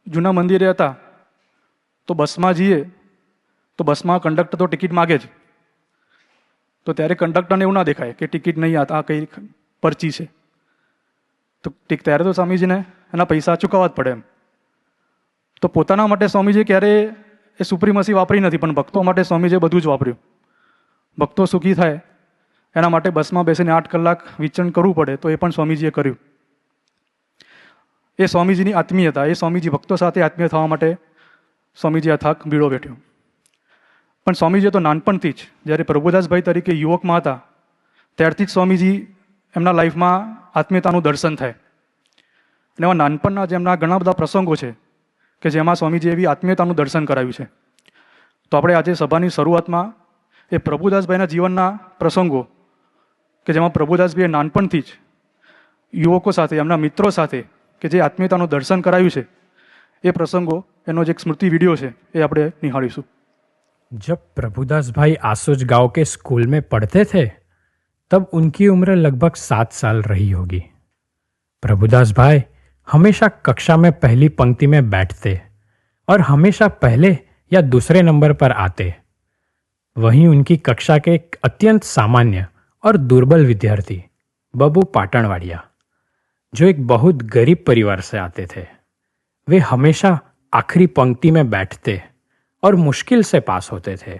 જૂના મંદિરે હતા તો બસમાં જઈએ તો બસમાં કંડક્ટર તો ટિકિટ માગે જ, તો ત્યારે કંડક્ટરને એવું ના દેખાય કે ટિકિટ નહીં, આ કઈ પરચી છે, તો ત્યારે તો સ્વામીજીને એના પૈસા ચૂકવવા જ પડે એમ. તો પોતાના માટે સ્વામીજી ક્યારેય એ સુપ્રીમસી વાપરી નથી, પણ ભક્તો માટે સ્વામીજીએ બધું જ વાપર્યું. ભક્તો સુખી થાય એના માટે બસમાં બેસીને 8 કલાક વિચરણ કરવું પડે તો એ પણ સ્વામીજીએ કર્યું. એ સ્વામીજીની આત્મીયતા, એ સ્વામીજી ભક્તો સાથે આત્મીય થવા માટે સ્વામીજી આ થાક બીડો બેઠ્યો. પણ સ્વામીજીએ તો નાનપણથી જ જ્યારે પ્રભુદાસભાઈ તરીકે યુવકમાં હતા ત્યારથી જ સ્વામીજી એમના લાઈફમાં આત્મીયતાનું દર્શન થાય. અને એવા નાનપણના જેમના ઘણા બધા પ્રસંગો છે કે જેમાં સ્વામીજી એવી આત્મીયતાનું દર્શન કરાવ્યું છે. તો આપણે આજે સભાની શરૂઆતમાં એ પ્રભુદાસભાઈના જીવનના પ્રસંગો કે જેમાં પ્રભુદાસભાઈએ નાનપણથી જ યુવકો સાથે, એમના મિત્રો સાથે કે જે આત્મીયતાનું દર્શન કરાવ્યું છે એ પ્રસંગો, એનો જે એક સ્મૃતિ વિડીયો છે એ આપણે નિહાળીશું. जब प्रभुदास भाई आसोज गांव के स्कूल में पढ़ते थे तब उनकी उम्र लगभग 7 साल रही होगी. प्रभुदास भाई हमेशा कक्षा में पहली पंक्ति में बैठते और हमेशा पहले या दूसरे नंबर पर आते. वहीं उनकी कक्षा के एक अत्यंत सामान्य और दुर्बल विद्यार्थी बबू पाटणवाड़िया, जो एक बहुत गरीब परिवार से आते थे, वे हमेशा आखिरी पंक्ति में बैठते और मुश्किल से पास होते थे.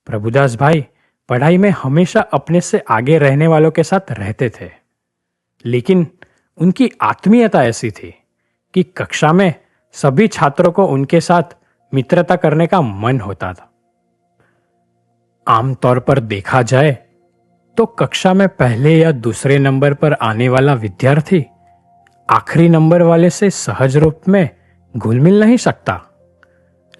प्रभुदास भाई पढ़ाई में हमेशा अपने से आगे रहने वालों के साथ रहते थे, लेकिन उनकी आत्मीयता ऐसी थी कि कक्षा में सभी छात्रों को उनके साथ मित्रता करने का मन होता था. आमतौर पर देखा जाए तो कक्षा में पहले या दूसरे नंबर पर आने वाला विद्यार्थी आखिरी नंबर वाले से सहज रूप में घुल मिल नहीं सकता,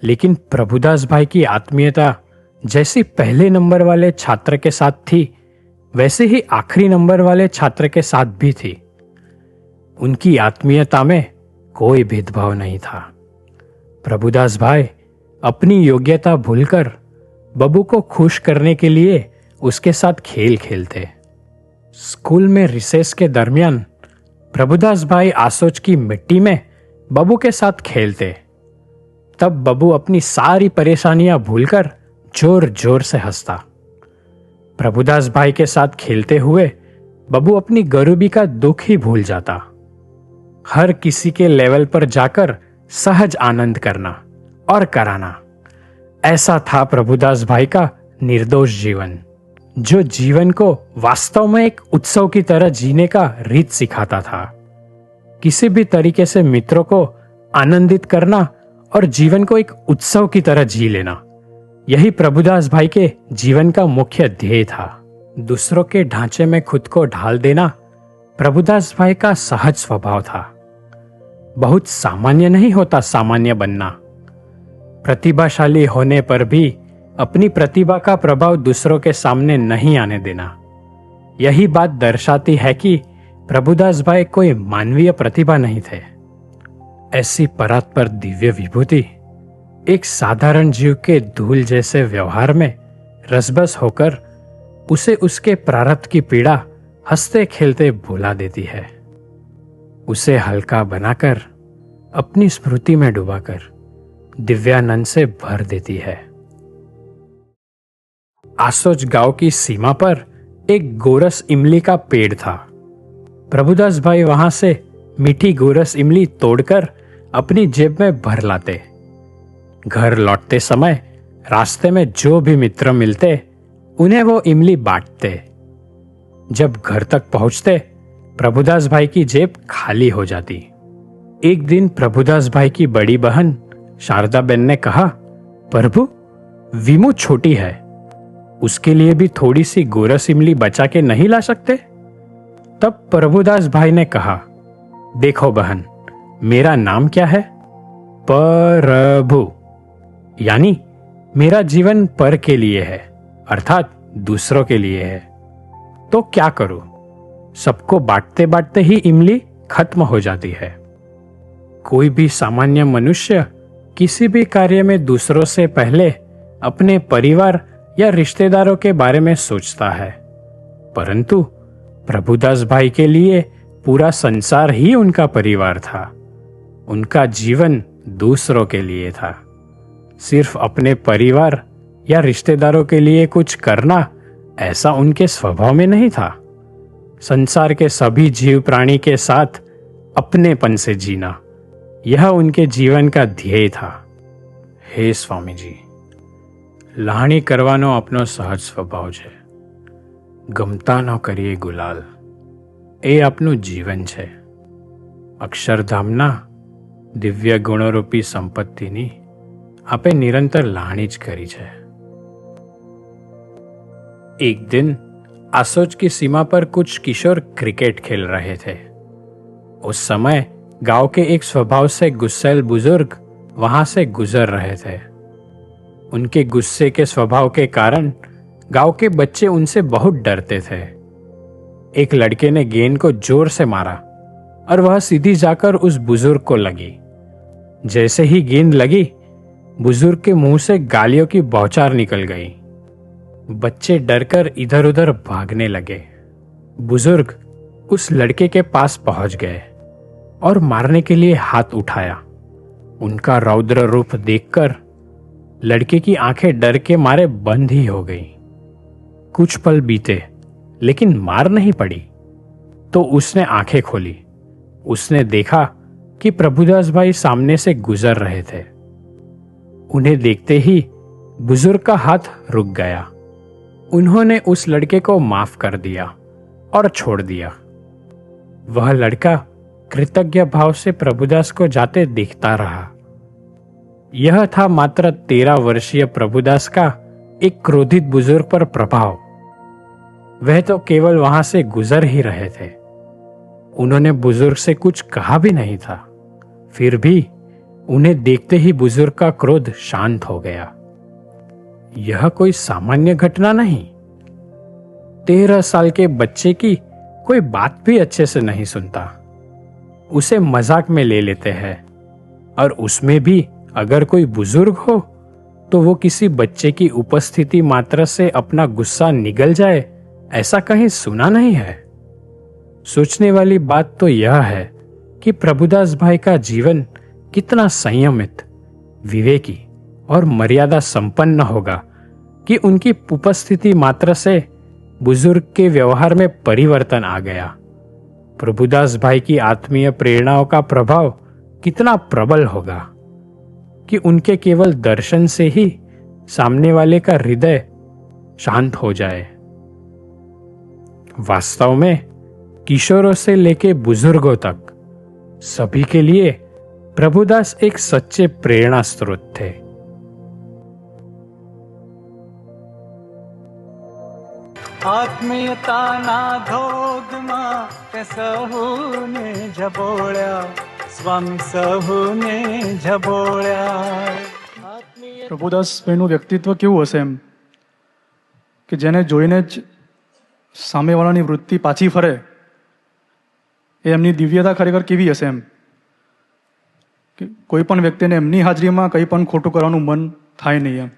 लेकिन प्रभुदास भाई की आत्मीयता जैसी पहले नंबर वाले छात्र के साथ थी वैसे ही आखिरी नंबर वाले छात्र के साथ भी थी. उनकी आत्मीयता में कोई भेदभाव नहीं था. प्रभुदास भाई अपनी योग्यता भूलकर बबू को खुश करने के लिए उसके साथ खेल खेलते. स्कूल में रिसेस के दरमियान प्रभुदास भाई आसोच की मिट्टी में बबू के साथ खेलते. तब बबू अपनी सारी परेशानियां भूलकर जोर जोर से हंसता. प्रभुदास भाई के साथ खेलते हुए बबू अपनी गरीबी का दुख ही भूल जाता. हर किसी के लेवल पर जाकर सहज आनंद करना और कराना, ऐसा था प्रभुदास भाई का निर्दोष जीवन, जो जीवन को वास्तव में एक उत्सव की तरह जीने का रीत सिखाता था. किसी भी तरीके से मित्रों को आनंदित करना और जीवन को एक उत्सव की तरह जी लेना, यही प्रभुदास भाई के जीवन का मुख्य ध्येय था. दूसरों के ढांचे में खुद को ढाल देना प्रभुदास भाई का सहज स्वभाव था. बहुत सामान्य नहीं होता सामान्य बनना. प्रतिभाशाली होने पर भी अपनी प्रतिभा का प्रभाव दूसरों के सामने नहीं आने देना, यही बात दर्शाती है कि प्रभुदास भाई कोई मानवीय प्रतिभा नहीं थे. ऐसी परात्पर दिव्य विभूति एक साधारण जीव के धूल जैसे व्यवहार में रसबस होकर उसे उसके प्रारब्ध की पीड़ा हंसते खेलते भुला देती है. उसे हल्का बनाकर अपनी स्मृति में डुबाकर दिव्यानंद से भर देती है. आसोज गांव की सीमा पर एक गोरस इमली का पेड़ था. प्रभुदास भाई वहां से मीठी गोरस इमली तोड़कर अपनी जेब में भर लाते. घर लौटते समय रास्ते में जो भी मित्र मिलते उन्हें वो इमली बांटते. जब घर तक पहुंचते प्रभुदास भाई की जेब खाली हो जाती. एक दिन प्रभुदास भाई की बड़ी बहन शारदाबेन ने कहा, प्रभु वीमू छोटी है, उसके लिए भी थोड़ी सी गोरस इमली बचा के नहीं ला सकते? तब प्रभुदास भाई ने कहा, देखो बहन, मेरा नाम क्या है? प्रभु, यानी मेरा जीवन पर के लिए है, अर्थात दूसरों के लिए है. तो क्या करूं? सबको बांटते बांटते ही इमली खत्म हो जाती है. कोई भी सामान्य मनुष्य किसी भी कार्य में दूसरों से पहले अपने परिवार या रिश्तेदारों के बारे में सोचता है, परंतु प्रभुदास भाई के लिए पूरा संसार ही उनका परिवार था। उनका जीवन दूसरों के लिए था। सिर्फ अपने परिवार या रिश्तेदारों के लिए कुछ करना, ऐसा उनके स्वभाव में नहीं था। संसार के सभी जीव प्राणी के साथ अपनेपन से जीना, यह उनके जीवन का ध्येय था। हे સ્વામીજી, લાણી કરવાનો આપનો સહજ સ્વભાવ છે. ગમતા ન કરીએ ગુલાલ, એ આપનું જીવન છે. અક્ષરધામના દિવ્ય ગુણરૂપી સંપત્તિની આપે નિરંતર લાણી જ કરી છે. एक दिन आसोच की सीमा पर कुछ किशोर क्रिकेट खेल रहे थे. उस समय गांव के एक स्वभाव से गुस्सैल बुजुर्ग वहां से गुजर रहे थे. उनके गुस्से के स्वभाव के कारण गांव के बच्चे उनसे बहुत डरते थे. एक लड़के ने गेंद को जोर से मारा और वह सीधी जाकर उस बुजुर्ग को लगी. जैसे ही गेंद लगी, बुजुर्ग के मुंह से गालियों की बौछार निकल गई. बच्चे डरकर इधर उधर भागने लगे. बुजुर्ग उस लड़के के पास पहुंच गए और मारने के लिए हाथ उठाया. उनका रौद्र रूप देखकर लड़के की आंखें डर के मारे बंद ही हो गई. कुछ पल बीते, लेकिन मार नहीं पड़ी. तो उसने आंखें खोली. उसने देखा कि प्रभुदास भाई सामने से गुजर रहे थे. उन्हें देखते ही बुजुर्ग का हाथ रुक गया. उन्होंने उस लड़के को माफ कर दिया और छोड़ दिया. वह लड़का कृतज्ञ भाव से प्रभुदास को जाते देखता रहा. यह था मात्र 13 वर्षीय प्रभुदास का एक क्रोधित बुजुर्ग पर प्रभाव. वह तो केवल वहां से गुजर ही रहे थे. उन्होंने बुजुर्ग से कुछ कहा भी नहीं था. फिर भी उन्हें देखते ही बुजुर्ग का क्रोध शांत हो गया. यह कोई सामान्य घटना नहीं. 13 साल के बच्चे की कोई बात भी अच्छे से नहीं सुनता, उसे मजाक में ले लेते हैं. और उसमें भी अगर कोई बुजुर्ग हो तो वो किसी बच्चे की उपस्थिति मात्र से अपना गुस्सा निगल जाए, ऐसा कहीं सुना नहीं है. सोचने वाली बात तो यह है कि प्रभुदास भाई का जीवन कितना संयमित, विवेकी और मर्यादा संपन्न होगा कि उनकी उपस्थिति मात्र से बुजुर्ग के व्यवहार में परिवर्तन आ गया. प्रभुदास भाई की आत्मीय प्रेरणाओं का प्रभाव कितना प्रबल होगा कि उनके केवल दर्शन से ही सामने वाले का हृदय शांत हो जाए. वास्तव में किशोरों से लेके बुजुर्गों तक सभी के लिए प्रभुदास एक सच्चे प्रेरणा स्रोत थे. આત્મીયતાના ધોધમાં તે સહુને ઝબોળ્યા, સ્વામી સહુને ઝબોળ્યા. પ્રભુદાસ ભાઈનું વ્યક્તિત્વ કેવું હશે એમ કે જેને જોઈને જ સામેવાળાની વૃત્તિ પાછી ફરે, એ એમની દિવ્યતા ખરેખર કેવી હશે એમ કે કોઈ પણ વ્યક્તિને એમની હાજરીમાં કંઈ પણ ખોટું કરવાનું મન થાય નહીં એમ.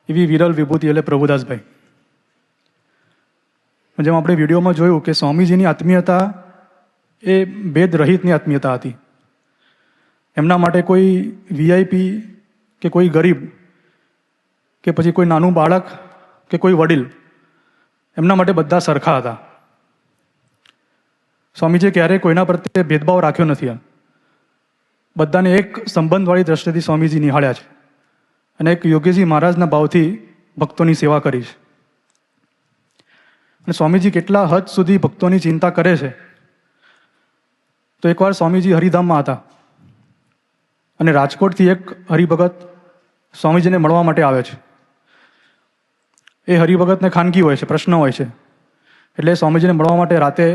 એવી વિરલ વિભૂતિ એટલે પ્રભુદાસભાઈ. જેમ આપણે વિડીયોમાં જોયું કે સ્વામીજીની આત્મીયતા એ ભેદ રહિતની આત્મીયતા હતી. એમના માટે કોઈ વીઆઈપી કે કોઈ ગરીબ કે પછી કોઈ નાનું બાળક કે કોઈ વડીલ, એમના માટે બધા સરખા હતા. સ્વામીજીએ ક્યારેય કોઈના પ્રત્યે ભેદભાવ રાખ્યો નથી. બધાને એક સંબંધવાળી દ્રષ્ટિથી સ્વામીજી નિહાળ્યા છે અને એક યોગીજી મહારાજના ભાવથી ભક્તોની સેવા કરી છે. અને સ્વામીજી કેટલા હદ સુધી ભક્તોની ચિંતા કરે છે. તો એકવાર સ્વામીજી હરિધામમાં હતા અને રાજકોટથી એક હરિભગત સ્વામીજીને મળવા માટે આવે છે. એ હરિભગતને ખાનગી હોય છે, પ્રશ્ન હોય છે, એટલે સ્વામીજીને મળવા માટે રાતે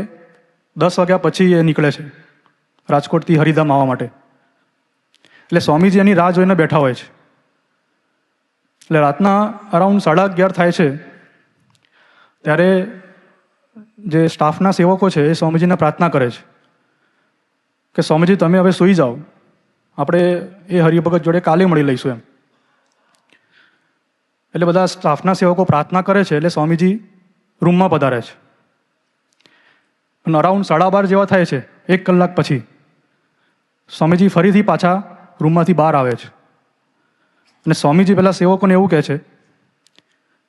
10 વાગ્યા પછી એ નીકળે છે રાજકોટથી હરિધામ આવવા માટે. એટલે સ્વામીજી એની રાહ જોઈને બેઠા હોય છે. એટલે રાતના અરાઉન્ડ 11:30 થાય છે ત્યારે જે સ્ટાફના સેવકો છે એ સ્વામીજીને પ્રાર્થના કરે છે કે સ્વામીજી તમે હવે સૂઈ જાઓ, આપણે એ હરિભગત જોડે કાલે મળી લઈશું એમ. એટલે બધા સ્ટાફના સેવકો પ્રાર્થના કરે છે એટલે સ્વામીજી રૂમમાં પધારે છે. અને અરાઉન્ડ 12:30 જેવા થાય છે, 1 કલાક પછી સ્વામીજી ફરીથી પાછા રૂમમાંથી બહાર આવે છે. અને સ્વામીજી પેલા સેવકોને એવું કહે છે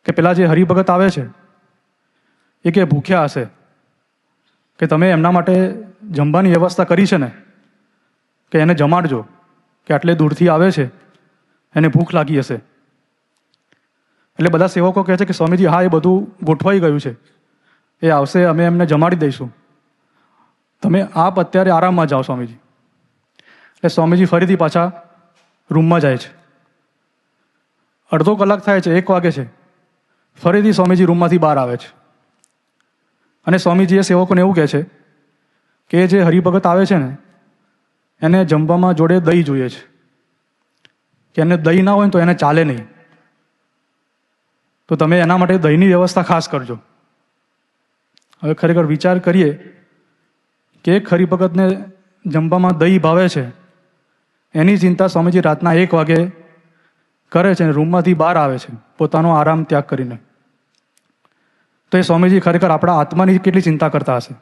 કે પેલા જે હરિભગત આવે છે એ કે ભૂખ્યા હશે, કે તમે એમના માટે જમવાની વ્યવસ્થા કરી છે ને, કે એને જમાડજો, કે આટલે દૂરથી આવે છે, એને ભૂખ લાગી હશે. એટલે બધા સેવકો કહે છે કે સ્વામીજી હા, એ બધું ગોઠવાઈ ગયું છે, એ આવશે, અમે એમને જમાડી દઈશું, તમે આપ અત્યારે આરામમાં જાઓ સ્વામીજી. એટલે સ્વામીજી ફરીથી પાછા રૂમમાં જાય છે. અડધો કલાક થાય છે, 1 વાગે છે, ફરીથી સ્વામીજી રૂમમાંથી બહાર આવે છે. અને સ્વામીજી એ સેવકોને એવું કહે છે કે જે હરિભગત આવે છે ને એને જમવામાં જોડે દહીં જોઈએ છે, કે એને દહીં ના હોય ને તો એને ચાલે નહીં, તો તમે એના માટે દહીંની વ્યવસ્થા ખાસ કરજો. હવે ખરેખર વિચાર કરીએ કે એક હરિભગતને જમવામાં દહીં ભાવે છે, એની ચિંતા સ્વામીજી રાતના 1 વાગે કરે છે અને રૂમમાંથી બહાર આવે છે પોતાનો આરામ ત્યાગ કરીને. તો એ સ્વામીજી ખરેખર આપણા આત્માની કેટલી ચિંતા કરતા હશે.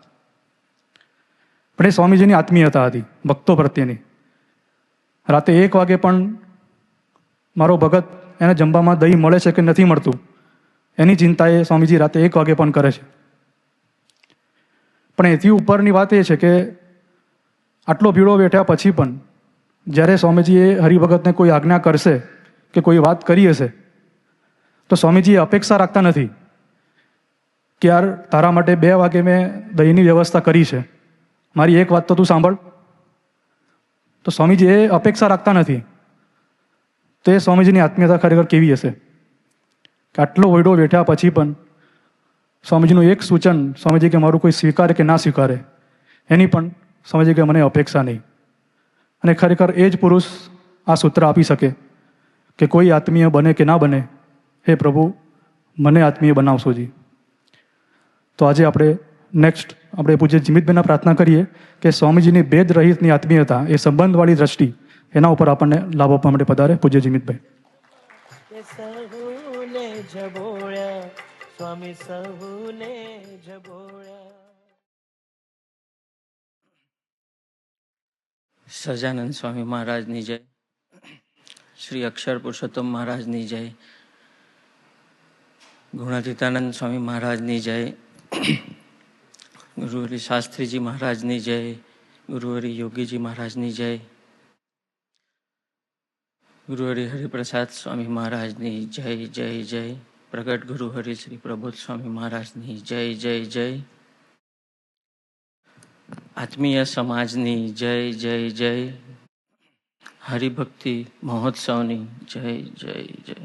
પણ એ સ્વામીજીની આત્મીયતા હતી ભક્તો પ્રત્યેની. રાતે 1 વાગે પણ મારો ભગત એને જમવામાં દહીં મળે છે કે નથી મળતું એની ચિંતા એ સ્વામીજી રાતે 1 વાગે પણ કરે છે. પણ એથી ઉપરની વાત એ છે કે આટલો ભીડો બેઠ્યા પછી પણ જ્યારે સ્વામીજી એ હરિભગતને કોઈ આજ્ઞા કરશે કે કોઈ વાત કરી હશે તો સ્વામીજી એ અપેક્ષા રાખતા નથી કે યાર તારા માટે 2 વાગે મેં દહીંની વ્યવસ્થા કરી છે, મારી એક વાત તો તું સાંભળ. તો સ્વામીજી એ અપેક્ષા રાખતા નથી. તો એ સ્વામીજીની આત્મીયતા ખરેખર કેવી હશે કે આટલો વૈડો બેઠ્યા પછી પણ સ્વામીજીનું એક સૂચન સ્વામીજી કે મારું કોઈ સ્વીકારે કે ના સ્વીકારે એની પણ સ્વામીજી કે મને અપેક્ષા નહીં. અને ખરેખર એ જ પુરુષ આ સૂત્ર આપી શકે કે કોઈ આત્મીય બને કે ના બને, હે પ્રભુ મને આત્મીય બનાવશો જી. તો આજે આપણે પૂજ્ય જીમિતભાઈના પ્રાર્થના કરીએ કે સ્વામીજીની ભેદ રહિતની આત્મીયતા, એ સંબંધવાળી દ્રષ્ટિ, એના ઉપર આપણને લાભ આપવા માટે પધારે પૂજ્ય જીમિતભાઈ. સહુને જબોળ્યા સ્વામી, સહુને જબોળ્યા. સહજાનંદ સ્વામી મહારાજની જય, શ્રી અક્ષર પુરુષોત્તમ મહારાજની જય, ગુણાતીતાનંદ સ્વામી મહારાજની જય, ગુરુહરિ શાસ્ત્રીજી મહારાજની જય, ગુરુહરિ યોગીજી મહારાજની જય, ગુરુહરિ હરિપ્રસાદ સ્વામી મહારાજની જય જય જય, પ્રગટ ગુરુહરિ શ્રી પ્રબોધ સ્વામી મહારાજની જય જય જય, આત્મીય સમાજની જય જય જય, હરિભક્તિ મહોત્સવની જય જય જય.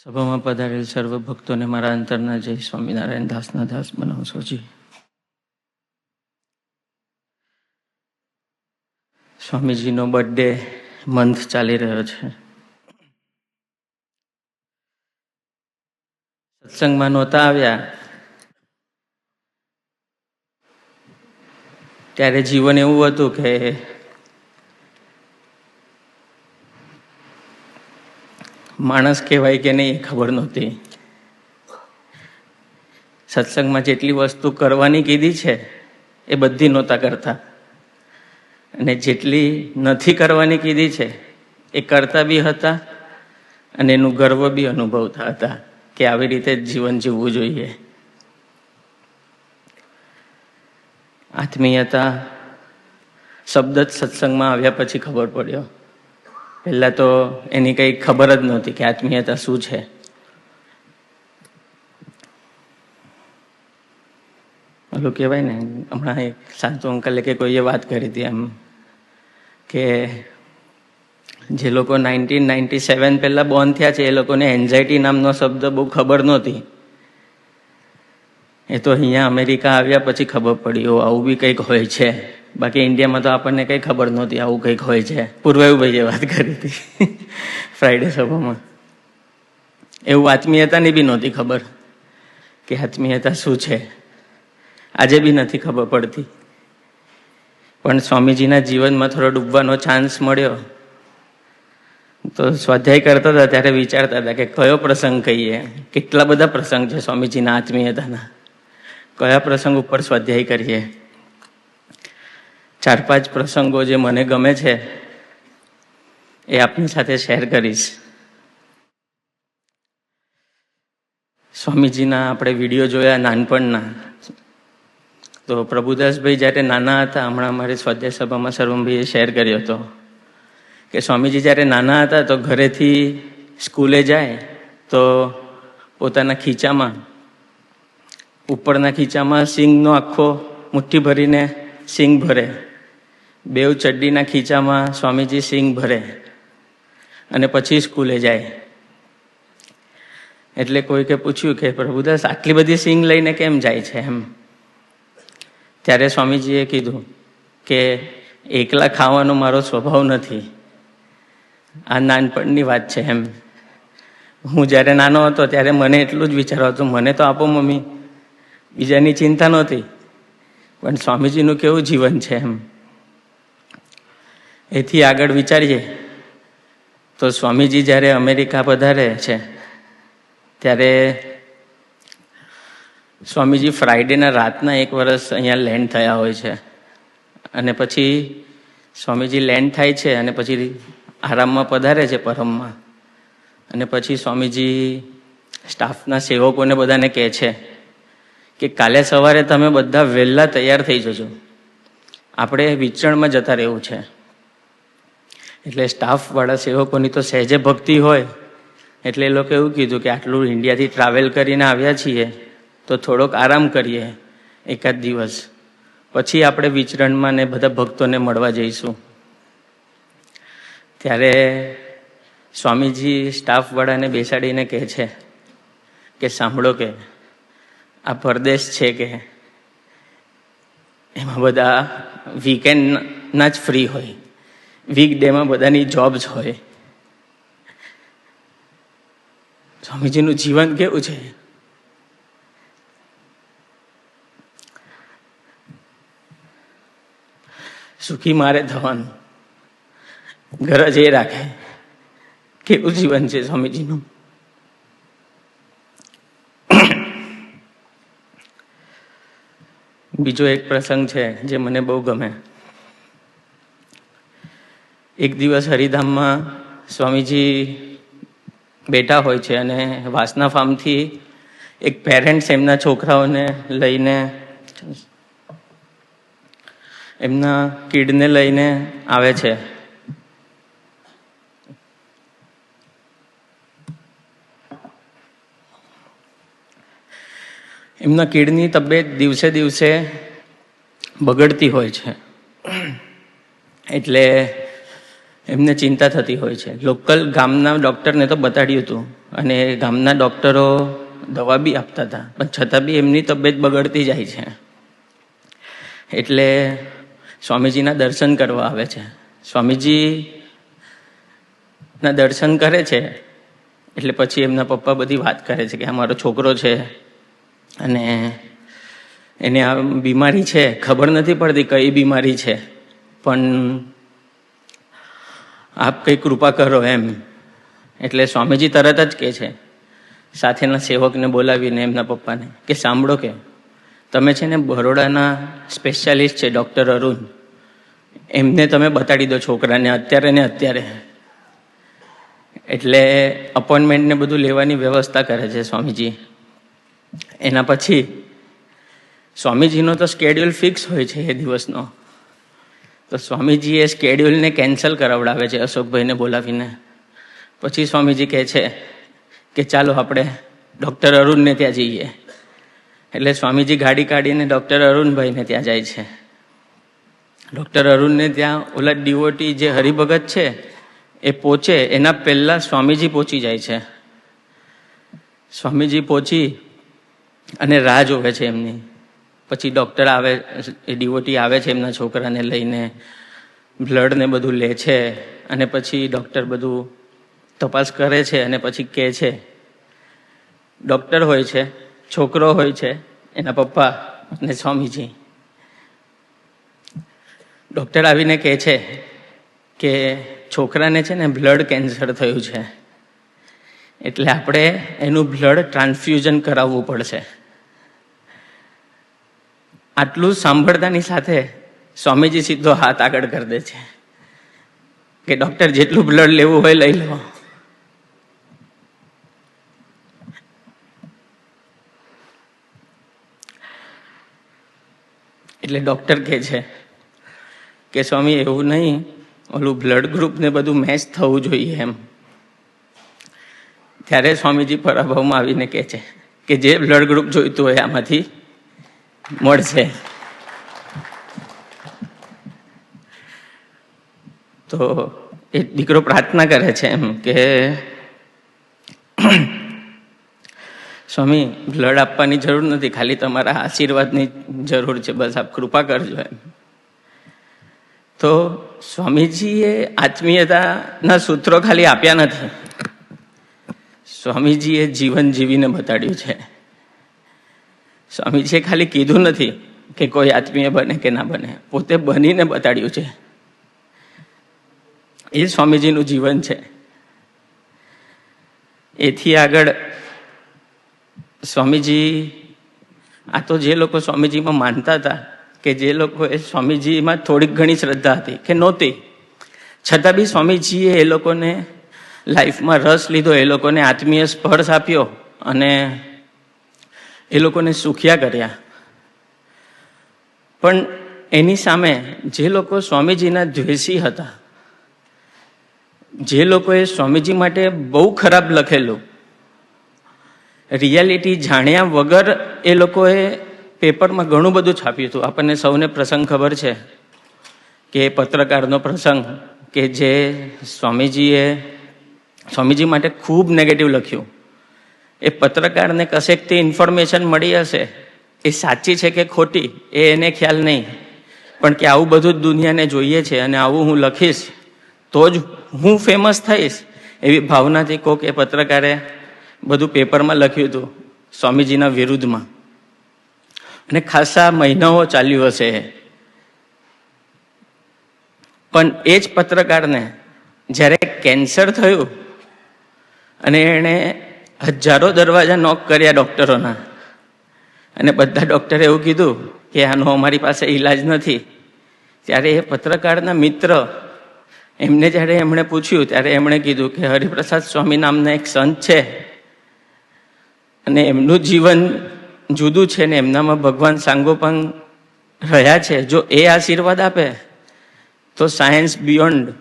સભામાં પધારેલ સર્વ ભક્તોને મારા અંતરના જય સ્વામિનારાયણ દાસના દાસ બનાવશોજી. સ્વામીજીનો બર્થડે મંથ ચાલી રહ્યો છે. સત્સંગમાં નહોતા આવ્યા ત્યારે જીવન એવું હતું કે માણસ કહેવાય કે નહીં એ ખબર નહોતી. સત્સંગમાં જેટલી વસ્તુ કરવાની કીધી છે એ બધી નહોતા કરતા, અને જેટલી નથી કરવાની કીધી છે એ કરતા બી હતા, અને એનું ગર્વ બી અનુભવતા હતા કે આવી રીતે જ જીવન જીવવું જોઈએ. આત્મીયતા શબ્દ જ સત્સંગમાં આવ્યા પછી ખબર પડ્યો. પહેલાં તો એની કંઈ ખબર જ નહોતી કે આત્મીયતા શું છે. ઓલું કહેવાય ને, હમણાં એક સાંતુ અંકલે કે કોઈએ વાત કરી હતી એમ કે જે લોકો 1997 પહેલાં બોર્ન થયા છે એ લોકોને એન્ઝાયટી નામનો શબ્દ બહુ ખબર નહોતી. એ તો અહીંયા અમેરિકા આવ્યા પછી ખબર પડી આવું બી કંઈક હોય છે. બાકી ઇન્ડિયામાં તો આપણને કંઈ ખબર નહોતી આવું કંઈક હોય છે. પૂર્વાયુભાઈએ વાત કરી હતી ફ્રાઈડે સભામાં. એવું આત્મીયતાની બી નહોતી ખબર કે આત્મીયતા શું છે. આજે બી નથી ખબર પડતી. પણ સ્વામીજીના જીવનમાં થોડો ડૂબવાનો ચાન્સ મળ્યો. તો સ્વાધ્યાય કરતા હતા ત્યારે વિચારતા હતા કે કયો પ્રસંગ કહીએ. કેટલા બધા પ્રસંગ છે સ્વામીજીના આત્મીયતાના, કયા પ્રસંગ ઉપર સ્વાધ્યાય કરીએ. 4-5 પ્રસંગો જે મને ગમે છે એ આપની સાથે શેર કરીશ. સ્વામીજીના આપણે વિડીયો જોયા નાનપણના. તો પ્રભુદાસભાઈ જ્યારે નાના હતા, હમણાં અમારી સ્વાધ્યાય સભામાં સર્વમભાઈએ શેર કર્યો હતો કે સ્વામીજી જ્યારે નાના હતા તો ઘરેથી સ્કૂલે જાય તો પોતાના ખીચામાં, ઉપરના ખીચામાં સિંગનો આખો મુઠ્ઠી ભરીને સિંગ ભરે, બેઉ ચડ્ડીના ખીચામાં સ્વામીજી સિંગ ભરે અને પછી સ્કૂલે જાય. એટલે કોઈકે પૂછ્યું કે પ્રભુદાસ આટલી બધી સિંગ લઈને કેમ જાય છે એમ. ત્યારે સ્વામીજીએ કીધું કે એકલા ખાવાનો મારો સ્વભાવ નથી, આ નાનપણની વાત છે એમ. હું જ્યારે નાનો હતો ત્યારે મને એટલું જ વિચારવા હતું, મને તો આપો મમ્મી, બીજાની ચિંતા નહોતી. પણ સ્વામીજીનું કેવું જીવન છે એમ. એથી આગળ વિચારીએ તો સ્વામીજી જ્યારે અમેરિકા પધારે છે ત્યારે સ્વામીજી ફ્રાઈડેના રાતના 1 વર્ષ અહીંયા લેન્ડ થયા હોય છે. અને પછી સ્વામીજી લેન્ડ થાય છે અને પછી આરામમાં પધારે છે પરમમાં. અને પછી સ્વામીજી સ્ટાફના સેવકોને બધાને કહે છે કે કાલે સવારે તમે બધા વહેલા તૈયાર થઈ જજો, આપણે વિચરણમાં જતા રહેવું છે. એટલે સ્ટાફવાળા સેવકોની તો સહેજે ભક્તિ હોય એટલે એ લોકો એવું કીધું કે આટલું ઇન્ડિયાથી ટ્રાવેલ કરીને આવ્યા છીએ તો થોડોક આરામ કરીએ 1 દિવસ, પછી આપણે વિચરણમાં ને બધા ભક્તોને મળવા જઈશું. ત્યારે સ્વામીજી સ્ટાફવાળાને બેસાડીને કહે છે કે સાંભળો કે આ પરદેશ છે કે એમાં બધા વીકેન્ડના જ ફ્રી હોય, વીકડેમાં બધાની જોબ્સ હોય. સ્વામીજીનું જીવન કેવું છે. સુખી મારે થવાનું, ગરજ એ રાખે. કેવું જીવન છે સ્વામીજીનું. બીજો એક પ્રસંગ છે જે મને બહુ ગમે. એક દિવસ હરિધામમાં સ્વામીજી બેઠા હોય છે અને વાસના ફાર્મથી એક પેરેન્ટ્સ એમના છોકરાઓને લઈને, એમના કિડને લઈને આવે છે. એમના કિડની તબિયત દિવસે દિવસે બગડતી હોય છે. એટલે એમને ચિંતા થતી હોય છે. લોકલ ગામના ડૉક્ટરને તો બતાડ્યું હતું અને ગામના ડૉક્ટરો દવા બી આપતા હતા, પણ છતાં બી એમની તબિયત બગડતી જાય છે. એટલે સ્વામીજીના દર્શન કરવા આવે છે. સ્વામીજીના દર્શન કરે છે એટલે પછી એમના પપ્પા બધી વાત કરે છે કે આ મારો છોકરો છે અને એને આ બીમારી છે, ખબર નથી પડતી કઈ બીમારી છે, પણ આપ કંઈ કૃપા કરો એમ. એટલે સ્વામીજી તરત જ કહે છે સાથેના સેવકને બોલાવીને એમના પપ્પાને કે સાંભળો કે તમે છે ને બરોડાના સ્પેશિયાલિસ્ટ છે ડૉક્ટર અરુણ, એમને તમે બતાડી દો છોકરાને અત્યારે ને અત્યારે. એટલે અપોઇન્ટમેન્ટને બધું લેવાની વ્યવસ્થા કરે છે સ્વામીજી. એના પછી સ્વામીજીનો તો સ્કેડ્યુલ ફિક્સ હોય છે એ દિવસનો. તો સ્વામીજી એ સ્કેડ્યુલને કેન્સલ કરાવડાવે છે અશોકભાઈને બોલાવીને. પછી સ્વામીજી કહે છે કે ચાલો આપણે ડૉક્ટર અરુણને ત્યાં જઈએ. એટલે સ્વામીજી ગાડી કાઢીને ડૉક્ટર અરુણભાઈને ત્યાં જાય છે. ડૉક્ટર અરુણને ત્યાં ઓલા ડિવોટી જે હરિભગત છે એ પહોંચે એના પહેલાં સ્વામીજી પહોંચી જાય છે. સ્વામીજી પહોંચી અને રાહ જોવે છે એમની. પછી ડૉક્ટર આવે, એ ડિવોટી આવે છે એમના છોકરાને લઈને, બ્લડ ને બધું લે છે અને પછી ડૉક્ટર બધું તપાસ કરે છે અને પછી કહે છે, ડૉક્ટર હોય છે, છોકરો હોય છે, એના પપ્પા અને સ્વામીજી. ડૉક્ટર આવીને કહે છે કે છોકરાને છે ને બ્લડ કેન્સર થયું છે, એટલે આપણે એનું બ્લડ ટ્રાન્સફ્યુઝન કરાવવું પડશે. આટલું સાંભળતાની સાથે સ્વામીજી સીધો હાથ આગળ કરી દે છે કે ડૉક્ટર જેટલું બ્લડ લેવું હોય લઈ લો. એટલે ડૉક્ટર કહે છે કે સ્વામી એવું નહીં, ઓલું બ્લડ ગ્રુપ ને બધું મેચ થવું જોઈએ એમ. ત્યારે સ્વામીજી પરાભવમાં આવીને કહે છે કે જે બ્લડ ગ્રુપ જોઈતું હોય આમાંથી મળશે. તો એ દીકરો પ્રાર્થના કરે છે એમ કે સ્વામી બ્લડ આપવાની જરૂર નથી, ખાલી તમારા આશીર્વાદની જરૂર છે, બસ આપ કૃપા કરજો એમ. તો સ્વામીજીએ આત્મીયતાના સૂત્રો ખાલી આપ્યા નથી, સ્વામીજીએ જીવન જીવીને બતાડ્યું છે. સ્વામીજીએ ખાલી કીધું નથી કે કોઈ આત્મીય બને કે ના બને, પોતે બનીને બતાડ્યું છે. એ સ્વામીજીનું જીવન છે. એથી આગળ સ્વામીજી, આ તો જે લોકો સ્વામીજીમાં માનતા હતા, કે જે લોકોએ સ્વામીજીમાં થોડીક ઘણી શ્રદ્ધા હતી કે નહોતી, છતાં બી સ્વામીજીએ એ લોકોને લાઈફમાં રસ લીધો, એ લોકોને આત્મીય સ્પર્શ આપ્યો અને એ લોકોને સુખ્યા કર્યા. પણ એની સામે જે લોકો સ્વામીજીના દ્વેષી હતા, જે લોકોએ સ્વામીજી માટે બહુ ખરાબ લખેલું, રિયાલિટી જાણ્યા વગર એ લોકોએ પેપરમાં ઘણું બધું છાપ્યું હતું. આપણને સૌને પ્રસંગ ખબર છે કે પત્રકારનો પ્રસંગ કે જે સ્વામીજી માટે ખૂબ નેગેટિવ લખ્યું. એ પત્રકારને કશેકથી ઇન્ફોર્મેશન મળી હશે, એ સાચી છે કે ખોટી એ એને ખ્યાલ નહીં, પણ કે આવું બધું જ દુનિયાને જોઈએ છે અને આવું હું લખીશ તો જ હું ફેમસ થઈશ, એવી ભાવનાથી કોક એ પત્રકારે બધું પેપરમાં લખ્યું હતું સ્વામીજીના વિરુદ્ધમાં. અને ખાસા મહિનાઓ ચાલ્યું હશે. પણ એ જ પત્રકારને જ્યારે કેન્સર થયું અને એણે હજારો દરવાજા નોક કર્યા ડૉક્ટરોના, અને બધા ડૉક્ટરે એવું કીધું કે આનો અમારી પાસે ઈલાજ નથી, ત્યારે એ પત્રકારના મિત્ર એમને જ્યારે એમણે પૂછ્યું ત્યારે એમણે કીધું કે હરિપ્રસાદ સ્વામી નામના એક સંત છે અને એમનું જીવન જુદું છે ને એમનામાં ભગવાન સાંગોપાંગ રહ્યા છે. જો એ આશીર્વાદ આપે તો સાયન્સ બિયોન્ડ,